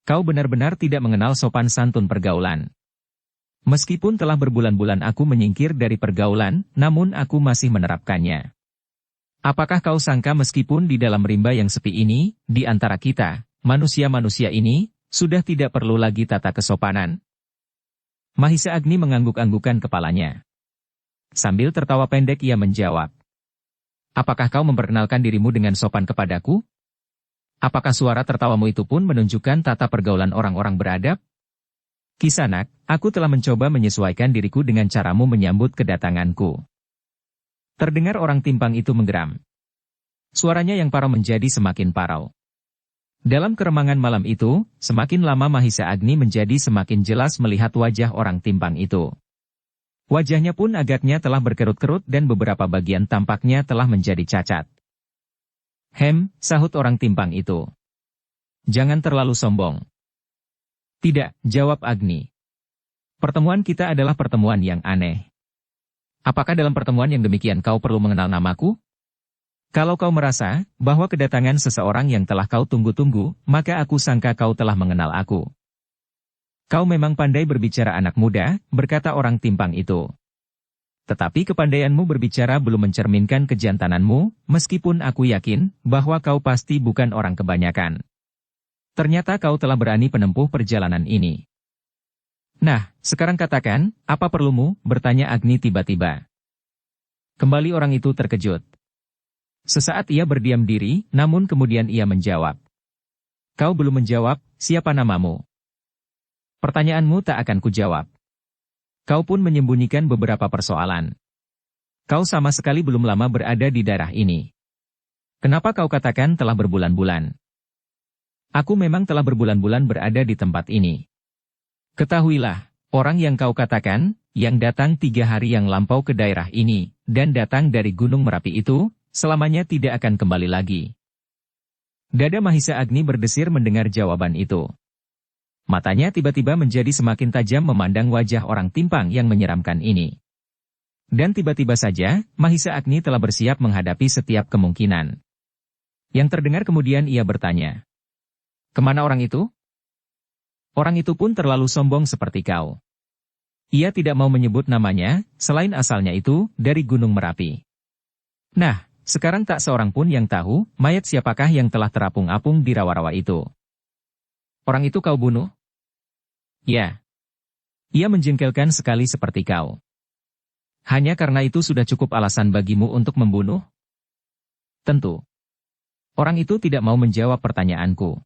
Kau benar-benar tidak mengenal sopan santun pergaulan. Meskipun telah berbulan-bulan aku menyingkir dari pergaulan, namun aku masih menerapkannya. Apakah kau sangka meskipun di dalam rimba yang sepi ini, di antara kita, manusia-manusia ini, sudah tidak perlu lagi tata kesopanan?" Mahisa Agni mengangguk-anggukan kepalanya. Sambil tertawa pendek ia menjawab. "Apakah kau memperkenalkan dirimu dengan sopan kepadaku? Apakah suara tertawamu itu pun menunjukkan tata pergaulan orang-orang beradab? Kisanak, aku telah mencoba menyesuaikan diriku dengan caramu menyambut kedatanganku." Terdengar orang timpang itu menggeram. Suaranya yang parau menjadi semakin parau. Dalam keremangan malam itu, semakin lama Mahisa Agni menjadi semakin jelas melihat wajah orang timpang itu. Wajahnya pun agaknya telah berkerut-kerut dan beberapa bagian tampaknya telah menjadi cacat. Sahut orang timpang itu. "Jangan terlalu sombong." "Tidak," jawab Agni. "Pertemuan kita adalah pertemuan yang aneh. Apakah dalam pertemuan yang demikian kau perlu mengenal namaku? Kalau kau merasa bahwa kedatangan seseorang yang telah kau tunggu-tunggu, maka aku sangka kau telah mengenal aku." "Kau memang pandai berbicara anak muda," berkata orang timpang itu. "Tetapi kepandaianmu berbicara belum mencerminkan kejantananmu, meskipun aku yakin bahwa kau pasti bukan orang kebanyakan. Ternyata kau telah berani menempuh perjalanan ini. Nah, sekarang katakan, apa perlumu?" bertanya Agni tiba-tiba. Kembali orang itu terkejut. Sesaat ia berdiam diri, namun kemudian ia menjawab. "Kau belum menjawab, siapa namamu?" "Pertanyaanmu tak akan kujawab. Kau pun menyembunyikan beberapa persoalan. Kau sama sekali belum lama berada di daerah ini. Kenapa kau katakan telah berbulan-bulan?" "Aku memang telah berbulan-bulan berada di tempat ini. Ketahuilah, orang yang kau katakan, yang datang 3 hari yang lampau ke daerah ini, dan datang dari Gunung Merapi itu, selamanya tidak akan kembali lagi." Dada Mahisa Agni berdesir mendengar jawaban itu. Matanya tiba-tiba menjadi semakin tajam memandang wajah orang timpang yang menyeramkan ini. Dan tiba-tiba saja, Mahisa Agni telah bersiap menghadapi setiap kemungkinan. Yang terdengar kemudian ia bertanya. "Kemana orang itu?" "Orang itu pun terlalu sombong seperti kau. Ia tidak mau menyebut namanya, selain asalnya itu, dari Gunung Merapi." "Nah, sekarang tak seorang pun yang tahu, mayat siapakah yang telah terapung-apung di rawa-rawa itu. Orang itu kau bunuh? Ya. Ia menjengkelkan sekali seperti kau. Hanya karena itu sudah cukup alasan bagimu untuk membunuh? Tentu. Orang itu tidak mau menjawab pertanyaanku.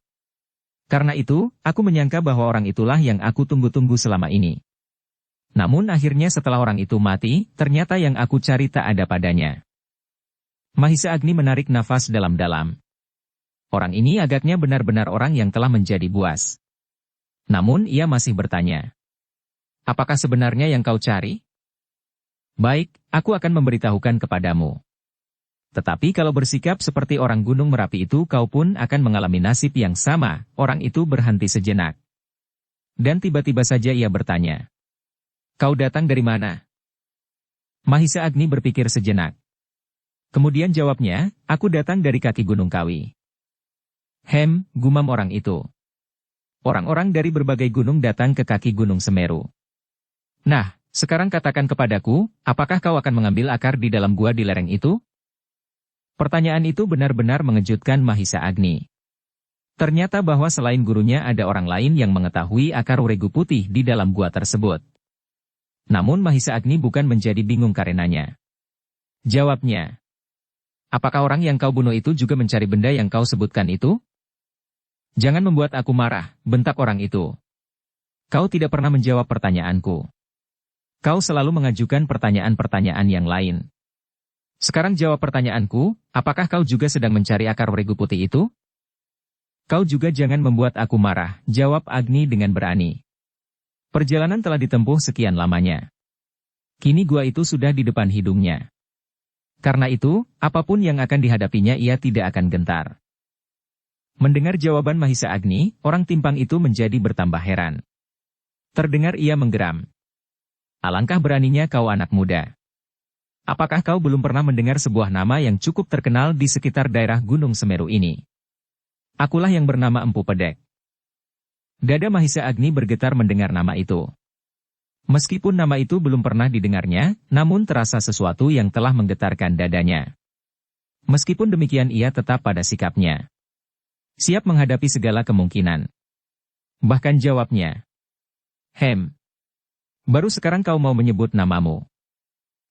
Karena itu, aku menyangka bahwa orang itulah yang aku tunggu-tunggu selama ini. Namun akhirnya setelah orang itu mati, ternyata yang aku cari tak ada padanya. Mahisa Agni menarik nafas dalam-dalam. Orang ini agaknya benar-benar orang yang telah menjadi buas. Namun ia masih bertanya. Apakah sebenarnya yang kau cari? Baik, aku akan memberitahukan kepadamu. Tetapi kalau bersikap seperti orang Gunung Merapi itu kau pun akan mengalami nasib yang sama. Orang itu berhenti sejenak. Dan tiba-tiba saja ia bertanya. Kau datang dari mana? Mahisa Agni berpikir sejenak. Kemudian jawabnya, aku datang dari kaki Gunung Kawi. Gumam orang itu. Orang-orang dari berbagai gunung datang ke kaki Gunung Semeru. Nah, sekarang katakan kepadaku, apakah kau akan mengambil akar di dalam gua di lereng itu? Pertanyaan itu benar-benar mengejutkan Mahisa Agni. Ternyata bahwa selain gurunya ada orang lain yang mengetahui akar regu putih di dalam gua tersebut. Namun Mahisa Agni bukan menjadi bingung karenanya. Jawabnya. Apakah orang yang kau bunuh itu juga mencari benda yang kau sebutkan itu? Jangan membuat aku marah, bentak orang itu. Kau tidak pernah menjawab pertanyaanku. Kau selalu mengajukan pertanyaan-pertanyaan yang lain. Sekarang jawab pertanyaanku, apakah kau juga sedang mencari akar regu putih itu? Kau juga jangan membuat aku marah, jawab Agni dengan berani. Perjalanan telah ditempuh sekian lamanya. Kini gua itu sudah di depan hidungnya. Karena itu, apapun yang akan dihadapinya ia tidak akan gentar. Mendengar jawaban Mahisa Agni, orang timpang itu menjadi bertambah heran. Terdengar ia menggeram. Alangkah beraninya kau anak muda. Apakah kau belum pernah mendengar sebuah nama yang cukup terkenal di sekitar daerah Gunung Semeru ini? Akulah yang bernama Empu Pedek. Dada Mahisa Agni bergetar mendengar nama itu. Meskipun nama itu belum pernah didengarnya, namun terasa sesuatu yang telah menggetarkan dadanya. Meskipun demikian ia tetap pada sikapnya. Siap menghadapi segala kemungkinan. Bahkan jawabnya. Baru sekarang kau mau menyebut namamu.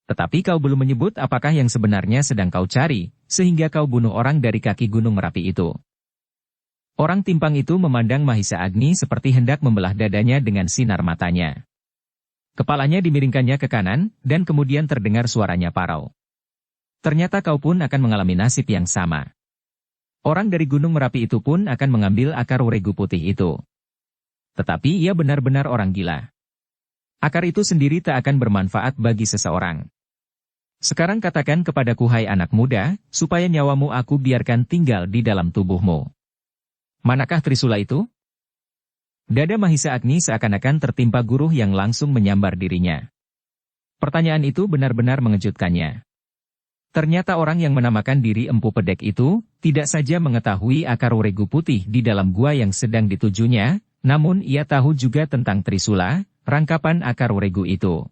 Tetapi kau belum menyebut apakah yang sebenarnya sedang kau cari, sehingga kau bunuh orang dari kaki Gunung Merapi itu. Orang timpang itu memandang Mahisa Agni seperti hendak membelah dadanya dengan sinar matanya. Kepalanya dimiringkannya ke kanan, dan kemudian terdengar suaranya parau. Ternyata kau pun akan mengalami nasib yang sama. Orang dari Gunung Merapi itu pun akan mengambil akar regu putih itu. Tetapi ia benar-benar orang gila. Akar itu sendiri tak akan bermanfaat bagi seseorang. Sekarang katakan kepadaku hai anak muda, supaya nyawamu aku biarkan tinggal di dalam tubuhmu. Manakah Trisula itu? Dada Mahisa Agni seakan-akan tertimpa guruh yang langsung menyambar dirinya. Pertanyaan itu benar-benar mengejutkannya. Ternyata orang yang menamakan diri Empu Pedek itu, tidak saja mengetahui akar regu putih di dalam gua yang sedang ditujunya, namun ia tahu juga tentang Trisula, rangkapan akar regu itu.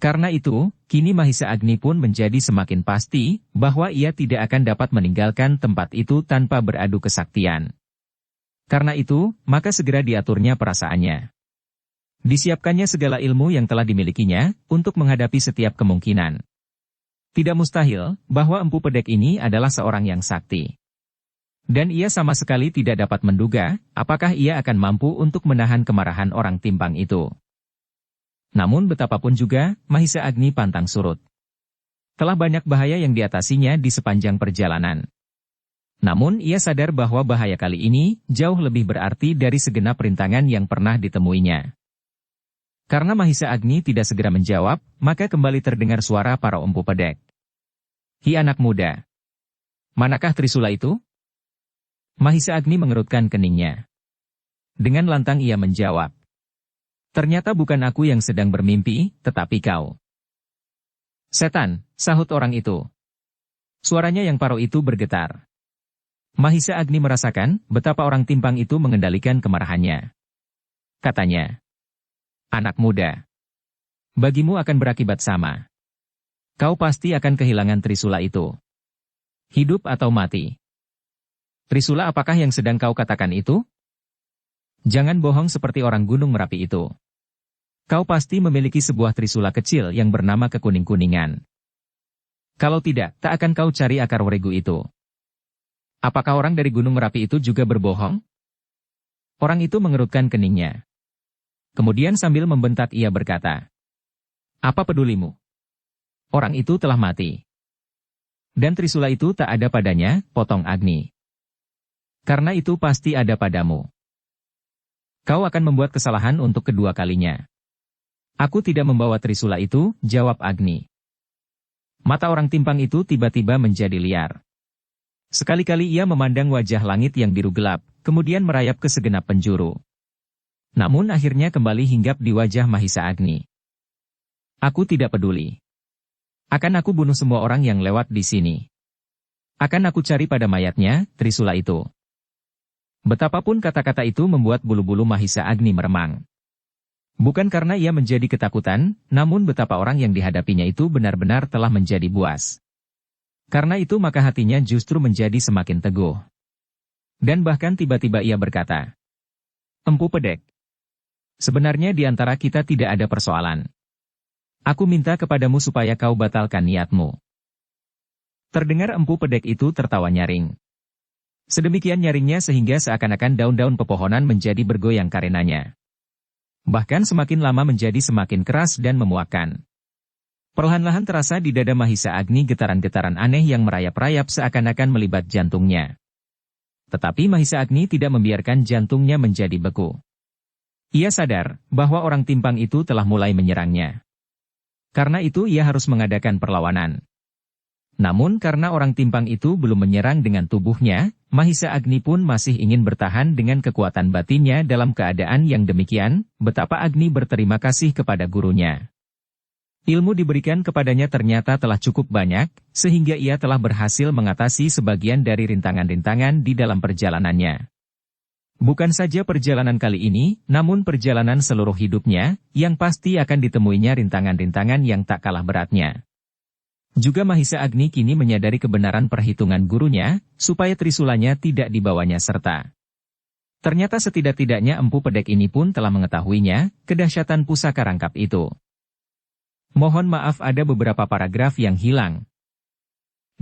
Karena itu, kini Mahisa Agni pun menjadi semakin pasti, bahwa ia tidak akan dapat meninggalkan tempat itu tanpa beradu kesaktian. Karena itu, maka segera diaturnya perasaannya. Disiapkannya segala ilmu yang telah dimilikinya, untuk menghadapi setiap kemungkinan. Tidak mustahil, bahwa Empu Pedek ini adalah seorang yang sakti. Dan ia sama sekali tidak dapat menduga, apakah ia akan mampu untuk menahan kemarahan orang timpang itu. Namun betapapun juga, Mahisa Agni pantang surut. Telah banyak bahaya yang diatasinya di sepanjang perjalanan. Namun ia sadar bahwa bahaya kali ini, jauh lebih berarti dari segenap rintangan yang pernah ditemuinya. Karena Mahisa Agni tidak segera menjawab, maka kembali terdengar suara para Empu Pedek. Hi anak muda. Manakah Trisula itu? Mahisa Agni mengerutkan keningnya. Dengan lantang ia menjawab. Ternyata bukan aku yang sedang bermimpi, tetapi kau. Setan, sahut orang itu. Suaranya yang parau itu bergetar. Mahisa Agni merasakan betapa orang timpang itu mengendalikan kemarahannya. Katanya. Anak muda. Bagimu akan berakibat sama. Kau pasti akan kehilangan Trisula itu. Hidup atau mati? Trisula, apakah yang sedang kau katakan itu? Jangan bohong seperti orang Gunung Merapi itu. Kau pasti memiliki sebuah trisula kecil yang bernama kekuning-kuningan. Kalau tidak, tak akan kau cari akar weregu itu. Apakah orang dari Gunung Merapi itu juga berbohong? Orang itu mengerutkan keningnya. Kemudian sambil membentak ia berkata, "Apa pedulimu? Orang itu telah mati. Dan trisula itu tak ada padanya," potong Agni. "Karena itu pasti ada padamu. Kau akan membuat kesalahan untuk kedua kalinya." "Aku tidak membawa trisula itu," jawab Agni. Mata orang timpang itu tiba-tiba menjadi liar. Sekali-kali ia memandang wajah langit yang biru gelap, kemudian merayap ke segenap penjuru. Namun akhirnya kembali hinggap di wajah Mahisa Agni. "Aku tidak peduli. Akan aku bunuh semua orang yang lewat di sini. Akan aku cari pada mayatnya, trisula itu." Betapapun kata-kata itu membuat bulu-bulu Mahisa Agni meremang. Bukan karena ia menjadi ketakutan, namun betapa orang yang dihadapinya itu benar-benar telah menjadi buas. Karena itu maka hatinya justru menjadi semakin teguh. Dan bahkan tiba-tiba ia berkata, "Empu Pedek, sebenarnya di antara kita tidak ada persoalan. Aku minta kepadamu supaya kau batalkan niatmu." Terdengar Empu Pedek itu tertawa nyaring. Sedemikian nyaringnya sehingga seakan-akan daun-daun pepohonan menjadi bergoyang karenanya. Bahkan semakin lama menjadi semakin keras dan memuakkan. Perlahan-lahan terasa di dada Mahisa Agni getaran-getaran aneh yang merayap-rayap seakan-akan melibat jantungnya. Tetapi Mahisa Agni tidak membiarkan jantungnya menjadi beku. Ia sadar bahwa orang timpang itu telah mulai menyerangnya. Karena itu ia harus mengadakan perlawanan. Namun karena orang timpang itu belum menyerang dengan tubuhnya, Mahisa Agni pun masih ingin bertahan dengan kekuatan batinnya dalam keadaan yang demikian, betapa Agni berterima kasih kepada gurunya. Ilmu diberikan kepadanya ternyata telah cukup banyak, sehingga ia telah berhasil mengatasi sebagian dari rintangan-rintangan di dalam perjalanannya. Bukan saja perjalanan kali ini, namun perjalanan seluruh hidupnya, yang pasti akan ditemuinya rintangan-rintangan yang tak kalah beratnya. Juga Mahisa Agni kini menyadari kebenaran perhitungan gurunya, supaya trisulanya tidak dibawanya serta. Ternyata setidak-tidaknya Empu Pedek ini pun telah mengetahuinya, kedahsyatan pusaka rangkap itu. Mohon maaf ada beberapa paragraf yang hilang.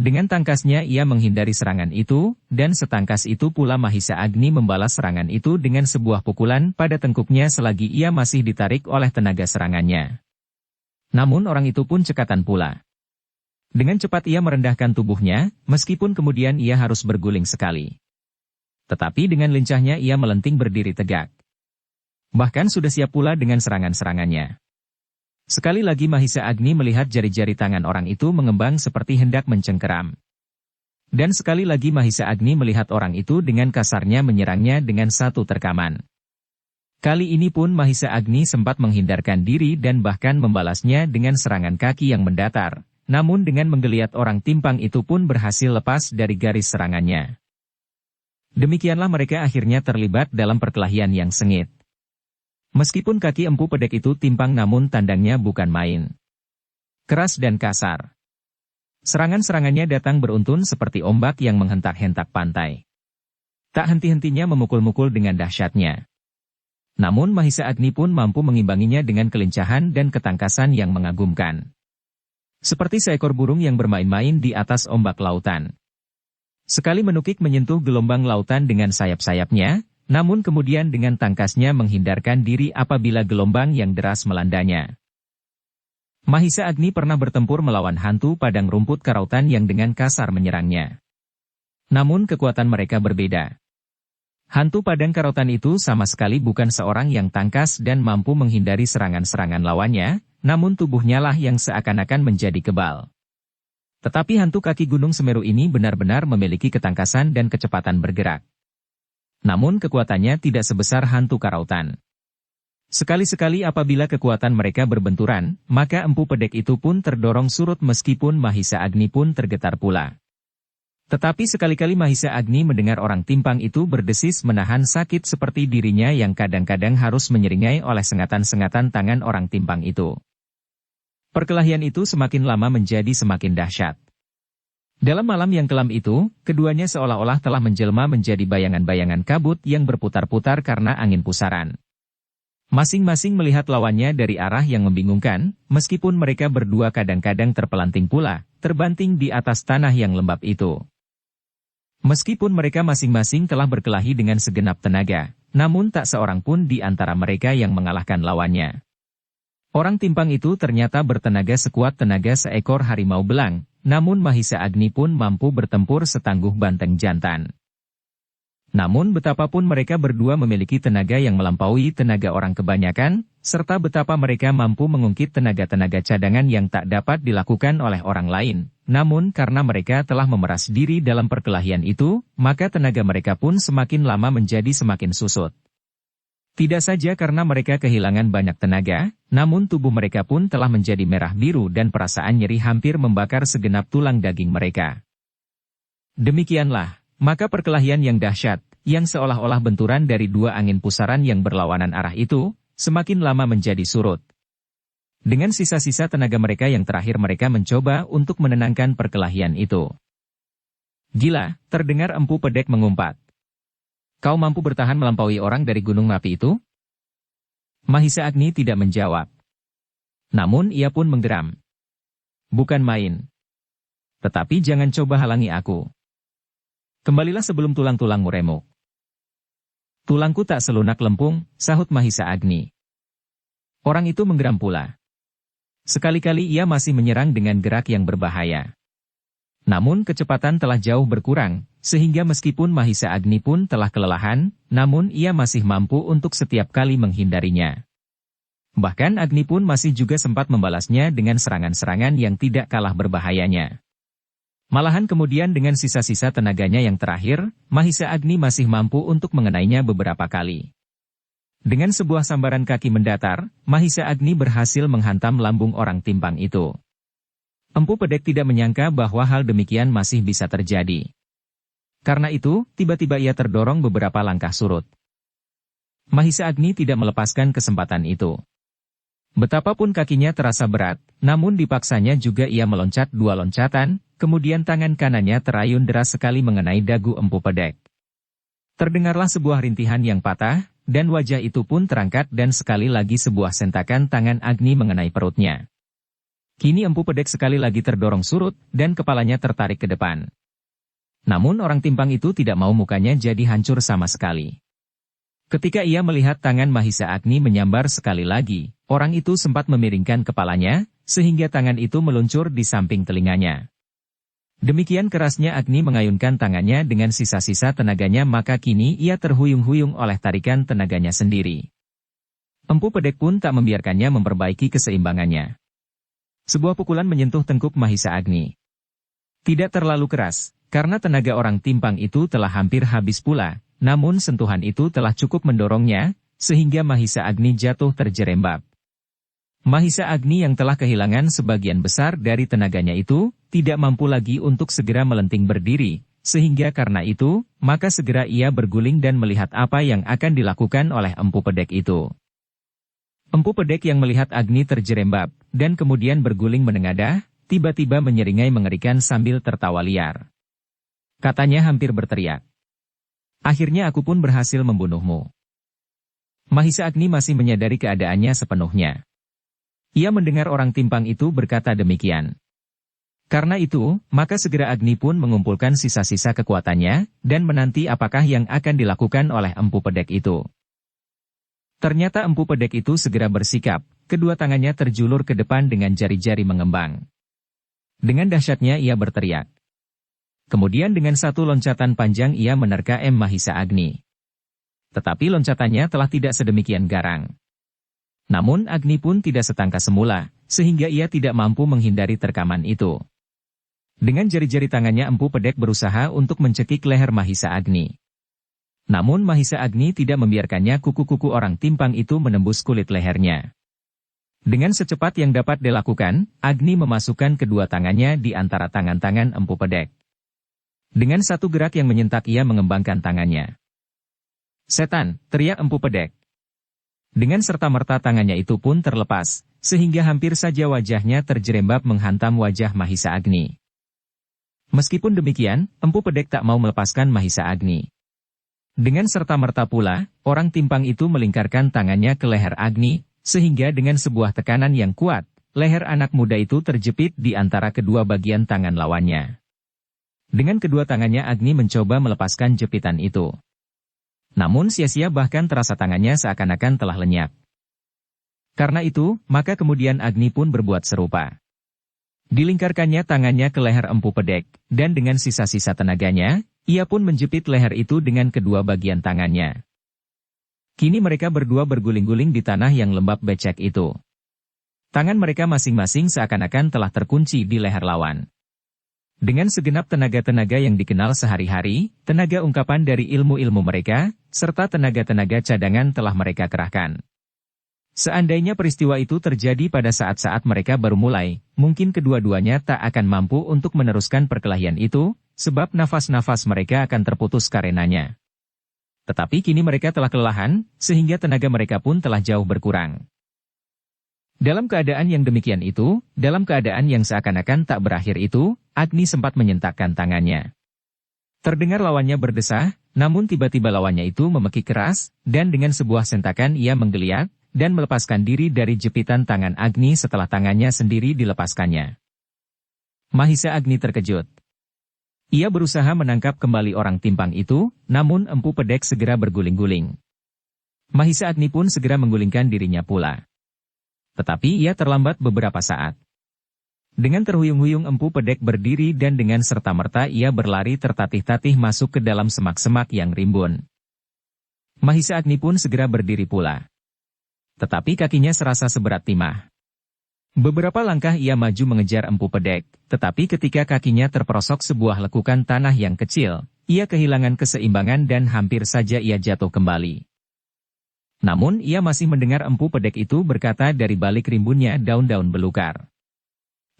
Dengan tangkasnya ia menghindari serangan itu, dan setangkas itu pula Mahisa Agni membalas serangan itu dengan sebuah pukulan pada tengkuknya selagi ia masih ditarik oleh tenaga serangannya. Namun orang itu pun cekatan pula. Dengan cepat ia merendahkan tubuhnya, meskipun kemudian ia harus berguling sekali. Tetapi dengan lincahnya ia melenting berdiri tegak. Bahkan sudah siap pula dengan serangan-serangannya. Sekali lagi Mahisa Agni melihat jari-jari tangan orang itu mengembang seperti hendak mencengkeram. Dan sekali lagi Mahisa Agni melihat orang itu dengan kasarnya menyerangnya dengan satu terkaman. Kali ini pun Mahisa Agni sempat menghindarkan diri dan bahkan membalasnya dengan serangan kaki yang mendatar. Namun dengan menggeliat orang timpang itu pun berhasil lepas dari garis serangannya. Demikianlah mereka akhirnya terlibat dalam perkelahian yang sengit. Meskipun kaki Empu Pedek itu timpang namun tandangnya bukan main. Keras dan kasar. Serangan-serangannya datang beruntun seperti ombak yang menghentak-hentak pantai. Tak henti-hentinya memukul-mukul dengan dahsyatnya. Namun Mahisa Agni pun mampu mengimbanginya dengan kelincahan dan ketangkasan yang mengagumkan. Seperti seekor burung yang bermain-main di atas ombak lautan. Sekali menukik menyentuh gelombang lautan dengan sayap-sayapnya, namun kemudian dengan tangkasnya menghindarkan diri apabila gelombang yang deras melandanya. Mahisa Agni pernah bertempur melawan hantu padang rumput karautan yang dengan kasar menyerangnya. Namun kekuatan mereka berbeda. Hantu padang karautan itu sama sekali bukan seorang yang tangkas dan mampu menghindari serangan-serangan lawannya, namun tubuhnya lah yang seakan-akan menjadi kebal. Tetapi hantu kaki Gunung Semeru ini benar-benar memiliki ketangkasan dan kecepatan bergerak. Namun kekuatannya tidak sebesar hantu karautan. Sekali-sekali apabila kekuatan mereka berbenturan, maka Empu Pedek itu pun terdorong surut meskipun Mahisa Agni pun tergetar pula. Tetapi sekali-kali Mahisa Agni mendengar orang timpang itu berdesis menahan sakit seperti dirinya yang kadang-kadang harus menyeringai oleh sengatan-sengatan tangan orang timpang itu. Perkelahian itu semakin lama menjadi semakin dahsyat. Dalam malam yang kelam itu, keduanya seolah-olah telah menjelma menjadi bayangan-bayangan kabut yang berputar-putar karena angin pusaran. Masing-masing melihat lawannya dari arah yang membingungkan, meskipun mereka berdua kadang-kadang terpelanting pula, terbanting di atas tanah yang lembab itu. Meskipun mereka masing-masing telah berkelahi dengan segenap tenaga, namun tak seorang pun di antara mereka yang mengalahkan lawannya. Orang timpang itu ternyata bertenaga sekuat tenaga seekor harimau belang, namun Mahisa Agni pun mampu bertempur setangguh banteng jantan. Namun betapapun mereka berdua memiliki tenaga yang melampaui tenaga orang kebanyakan, serta betapa mereka mampu mengungkit tenaga-tenaga cadangan yang tak dapat dilakukan oleh orang lain, namun karena mereka telah memeras diri dalam perkelahian itu, maka tenaga mereka pun semakin lama menjadi semakin susut. Tidak saja karena mereka kehilangan banyak tenaga, namun tubuh mereka pun telah menjadi merah biru dan perasaan nyeri hampir membakar segenap tulang daging mereka. Demikianlah, maka perkelahian yang dahsyat, yang seolah-olah benturan dari dua angin pusaran yang berlawanan arah itu, semakin lama menjadi surut. Dengan sisa-sisa tenaga mereka yang terakhir mereka mencoba untuk menenangkan perkelahian itu. Gila, terdengar Empu Pedek mengumpat. Kau mampu bertahan melampaui orang dari gunung api itu? Mahisa Agni tidak menjawab. Namun ia pun menggeram. Bukan main. Tetapi jangan coba halangi aku. Kembalilah sebelum tulang-tulangmu remuk. Tulangku tak selunak lempung, sahut Mahisa Agni. Orang itu menggeram pula. Sekali-kali ia masih menyerang dengan gerak yang berbahaya. Namun kecepatan telah jauh berkurang, sehingga meskipun Mahisa Agni pun telah kelelahan, namun ia masih mampu untuk setiap kali menghindarinya. Bahkan Agni pun masih juga sempat membalasnya dengan serangan-serangan yang tidak kalah berbahayanya. Malahan kemudian dengan sisa-sisa tenaganya yang terakhir, Mahisa Agni masih mampu untuk mengenainya beberapa kali. Dengan sebuah sambaran kaki mendatar, Mahisa Agni berhasil menghantam lambung orang timpang itu. Empu Pedek tidak menyangka bahwa hal demikian masih bisa terjadi. Karena itu, tiba-tiba ia terdorong beberapa langkah surut. Mahisa Agni tidak melepaskan kesempatan itu. Betapapun kakinya terasa berat, namun dipaksanya juga ia meloncat 2 loncatan, kemudian tangan kanannya terayun deras sekali mengenai dagu Empu Pedek. Terdengarlah sebuah rintihan yang patah, dan wajah itu pun terangkat dan sekali lagi sebuah sentakan tangan Agni mengenai perutnya. Kini Empu Pedek sekali lagi terdorong surut, dan kepalanya tertarik ke depan. Namun orang timpang itu tidak mau mukanya jadi hancur sama sekali. Ketika ia melihat tangan Mahisa Agni menyambar sekali lagi, orang itu sempat memiringkan kepalanya, sehingga tangan itu meluncur di samping telinganya. Demikian kerasnya Agni mengayunkan tangannya dengan sisa-sisa tenaganya maka kini ia terhuyung-huyung oleh tarikan tenaganya sendiri. Empu Pedek pun tak membiarkannya memperbaiki keseimbangannya. Sebuah pukulan menyentuh tengkuk Mahisa Agni. Tidak terlalu keras, karena tenaga orang timpang itu telah hampir habis pula, namun sentuhan itu telah cukup mendorongnya, sehingga Mahisa Agni jatuh terjerembab. Mahisa Agni yang telah kehilangan sebagian besar dari tenaganya itu, tidak mampu lagi untuk segera melenting berdiri, sehingga karena itu, maka segera ia berguling dan melihat apa yang akan dilakukan oleh Empu Pedek itu. Empu Pedek yang melihat Agni terjerembab, dan kemudian berguling menengadah, tiba-tiba menyeringai mengerikan sambil tertawa liar. Katanya hampir berteriak. Akhirnya aku pun berhasil membunuhmu. Mahisa Agni masih menyadari keadaannya sepenuhnya. Ia mendengar orang timpang itu berkata demikian. Karena itu, maka segera Agni pun mengumpulkan sisa-sisa kekuatannya, dan menanti apakah yang akan dilakukan oleh Empu Pedek itu. Ternyata Empu Pedek itu segera bersikap, kedua tangannya terjulur ke depan dengan jari-jari mengembang. Dengan dahsyatnya ia berteriak. Kemudian dengan satu loncatan panjang ia menerka Mahisa Agni. Tetapi loncatannya telah tidak sedemikian garang. Namun Agni pun tidak setangkas semula, sehingga ia tidak mampu menghindari terkaman itu. Dengan jari-jari tangannya Empu Pedek berusaha untuk mencekik leher Mahisa Agni. Namun Mahisa Agni tidak membiarkannya kuku-kuku orang timpang itu menembus kulit lehernya. Dengan secepat yang dapat dilakukan, Agni memasukkan kedua tangannya di antara tangan-tangan Empu Pedek. Dengan satu gerak yang menyentak ia mengembangkan tangannya. Setan, teriak Empu Pedek. Dengan serta-merta tangannya itu pun terlepas, sehingga hampir saja wajahnya terjerembab menghantam wajah Mahisa Agni. Meskipun demikian, Empu Pedek tak mau melepaskan Mahisa Agni. Dengan serta-merta pula, orang timpang itu melingkarkan tangannya ke leher Agni, sehingga dengan sebuah tekanan yang kuat, leher anak muda itu terjepit di antara kedua bagian tangan lawannya. Dengan kedua tangannya Agni mencoba melepaskan jepitan itu. Namun sia-sia, bahkan terasa tangannya seakan-akan telah lenyap. Karena itu, maka kemudian Agni pun berbuat serupa. Dilingkarkannya tangannya ke leher Empu Pedek, dan dengan sisa-sisa tenaganya, ia pun menjepit leher itu dengan kedua bagian tangannya. Kini mereka berdua berguling-guling di tanah yang lembab becek itu. Tangan mereka masing-masing seakan-akan telah terkunci di leher lawan. Dengan segenap tenaga-tenaga yang dikenal sehari-hari, tenaga ungkapan dari ilmu-ilmu mereka, serta tenaga-tenaga cadangan telah mereka kerahkan. Seandainya peristiwa itu terjadi pada saat-saat mereka baru mulai, mungkin kedua-duanya tak akan mampu untuk meneruskan perkelahian itu, sebab nafas-nafas mereka akan terputus karenanya. Tetapi kini mereka telah kelelahan, sehingga tenaga mereka pun telah jauh berkurang. Dalam keadaan yang demikian itu, dalam keadaan yang seakan-akan tak berakhir itu, Agni sempat menyentakkan tangannya. Terdengar lawannya berdesah, namun tiba-tiba lawannya itu memekik keras, dan dengan sebuah sentakan ia menggeliat, dan melepaskan diri dari jepitan tangan Agni setelah tangannya sendiri dilepaskannya. Mahisa Agni terkejut. Ia berusaha menangkap kembali orang timpang itu, namun Empu Pedek segera berguling-guling. Mahisa Agni pun segera menggulingkan dirinya pula. Tetapi ia terlambat beberapa saat. Dengan terhuyung-huyung Empu Pedek berdiri dan dengan serta-merta ia berlari tertatih-tatih masuk ke dalam semak-semak yang rimbun. Mahisa Agni pun segera berdiri pula. Tetapi kakinya serasa seberat timah. Beberapa langkah ia maju mengejar Empu Pedek, tetapi ketika kakinya terperosok sebuah lekukan tanah yang kecil, ia kehilangan keseimbangan dan hampir saja ia jatuh kembali. Namun ia masih mendengar Empu Pedek itu berkata dari balik rimbunnya daun-daun belukar.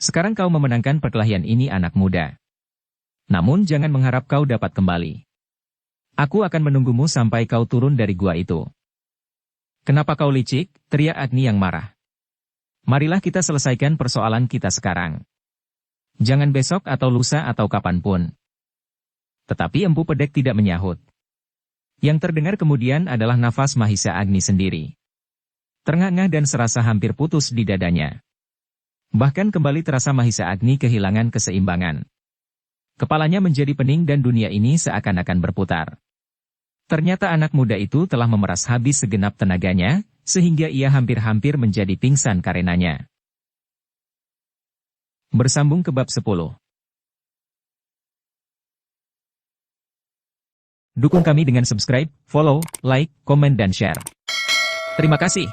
Sekarang kau memenangkan perkelahian ini anak muda. Namun jangan mengharap kau dapat kembali. Aku akan menunggumu sampai kau turun dari gua itu. Kenapa kau licik? Teriak Agni yang marah. Marilah kita selesaikan persoalan kita sekarang. Jangan besok atau lusa atau kapanpun. Tetapi Empu Pedek tidak menyahut. Yang terdengar kemudian adalah nafas Mahisa Agni sendiri. Ternganga dan serasa hampir putus di dadanya. Bahkan kembali terasa Mahisa Agni kehilangan keseimbangan. Kepalanya menjadi pening dan dunia ini seakan-akan berputar. Ternyata anak muda itu telah memeras habis segenap tenaganya, sehingga ia hampir-hampir menjadi pingsan karenanya. Bersambung ke bab 10. Dukung kami dengan subscribe, follow, like, komen dan share. Terima kasih.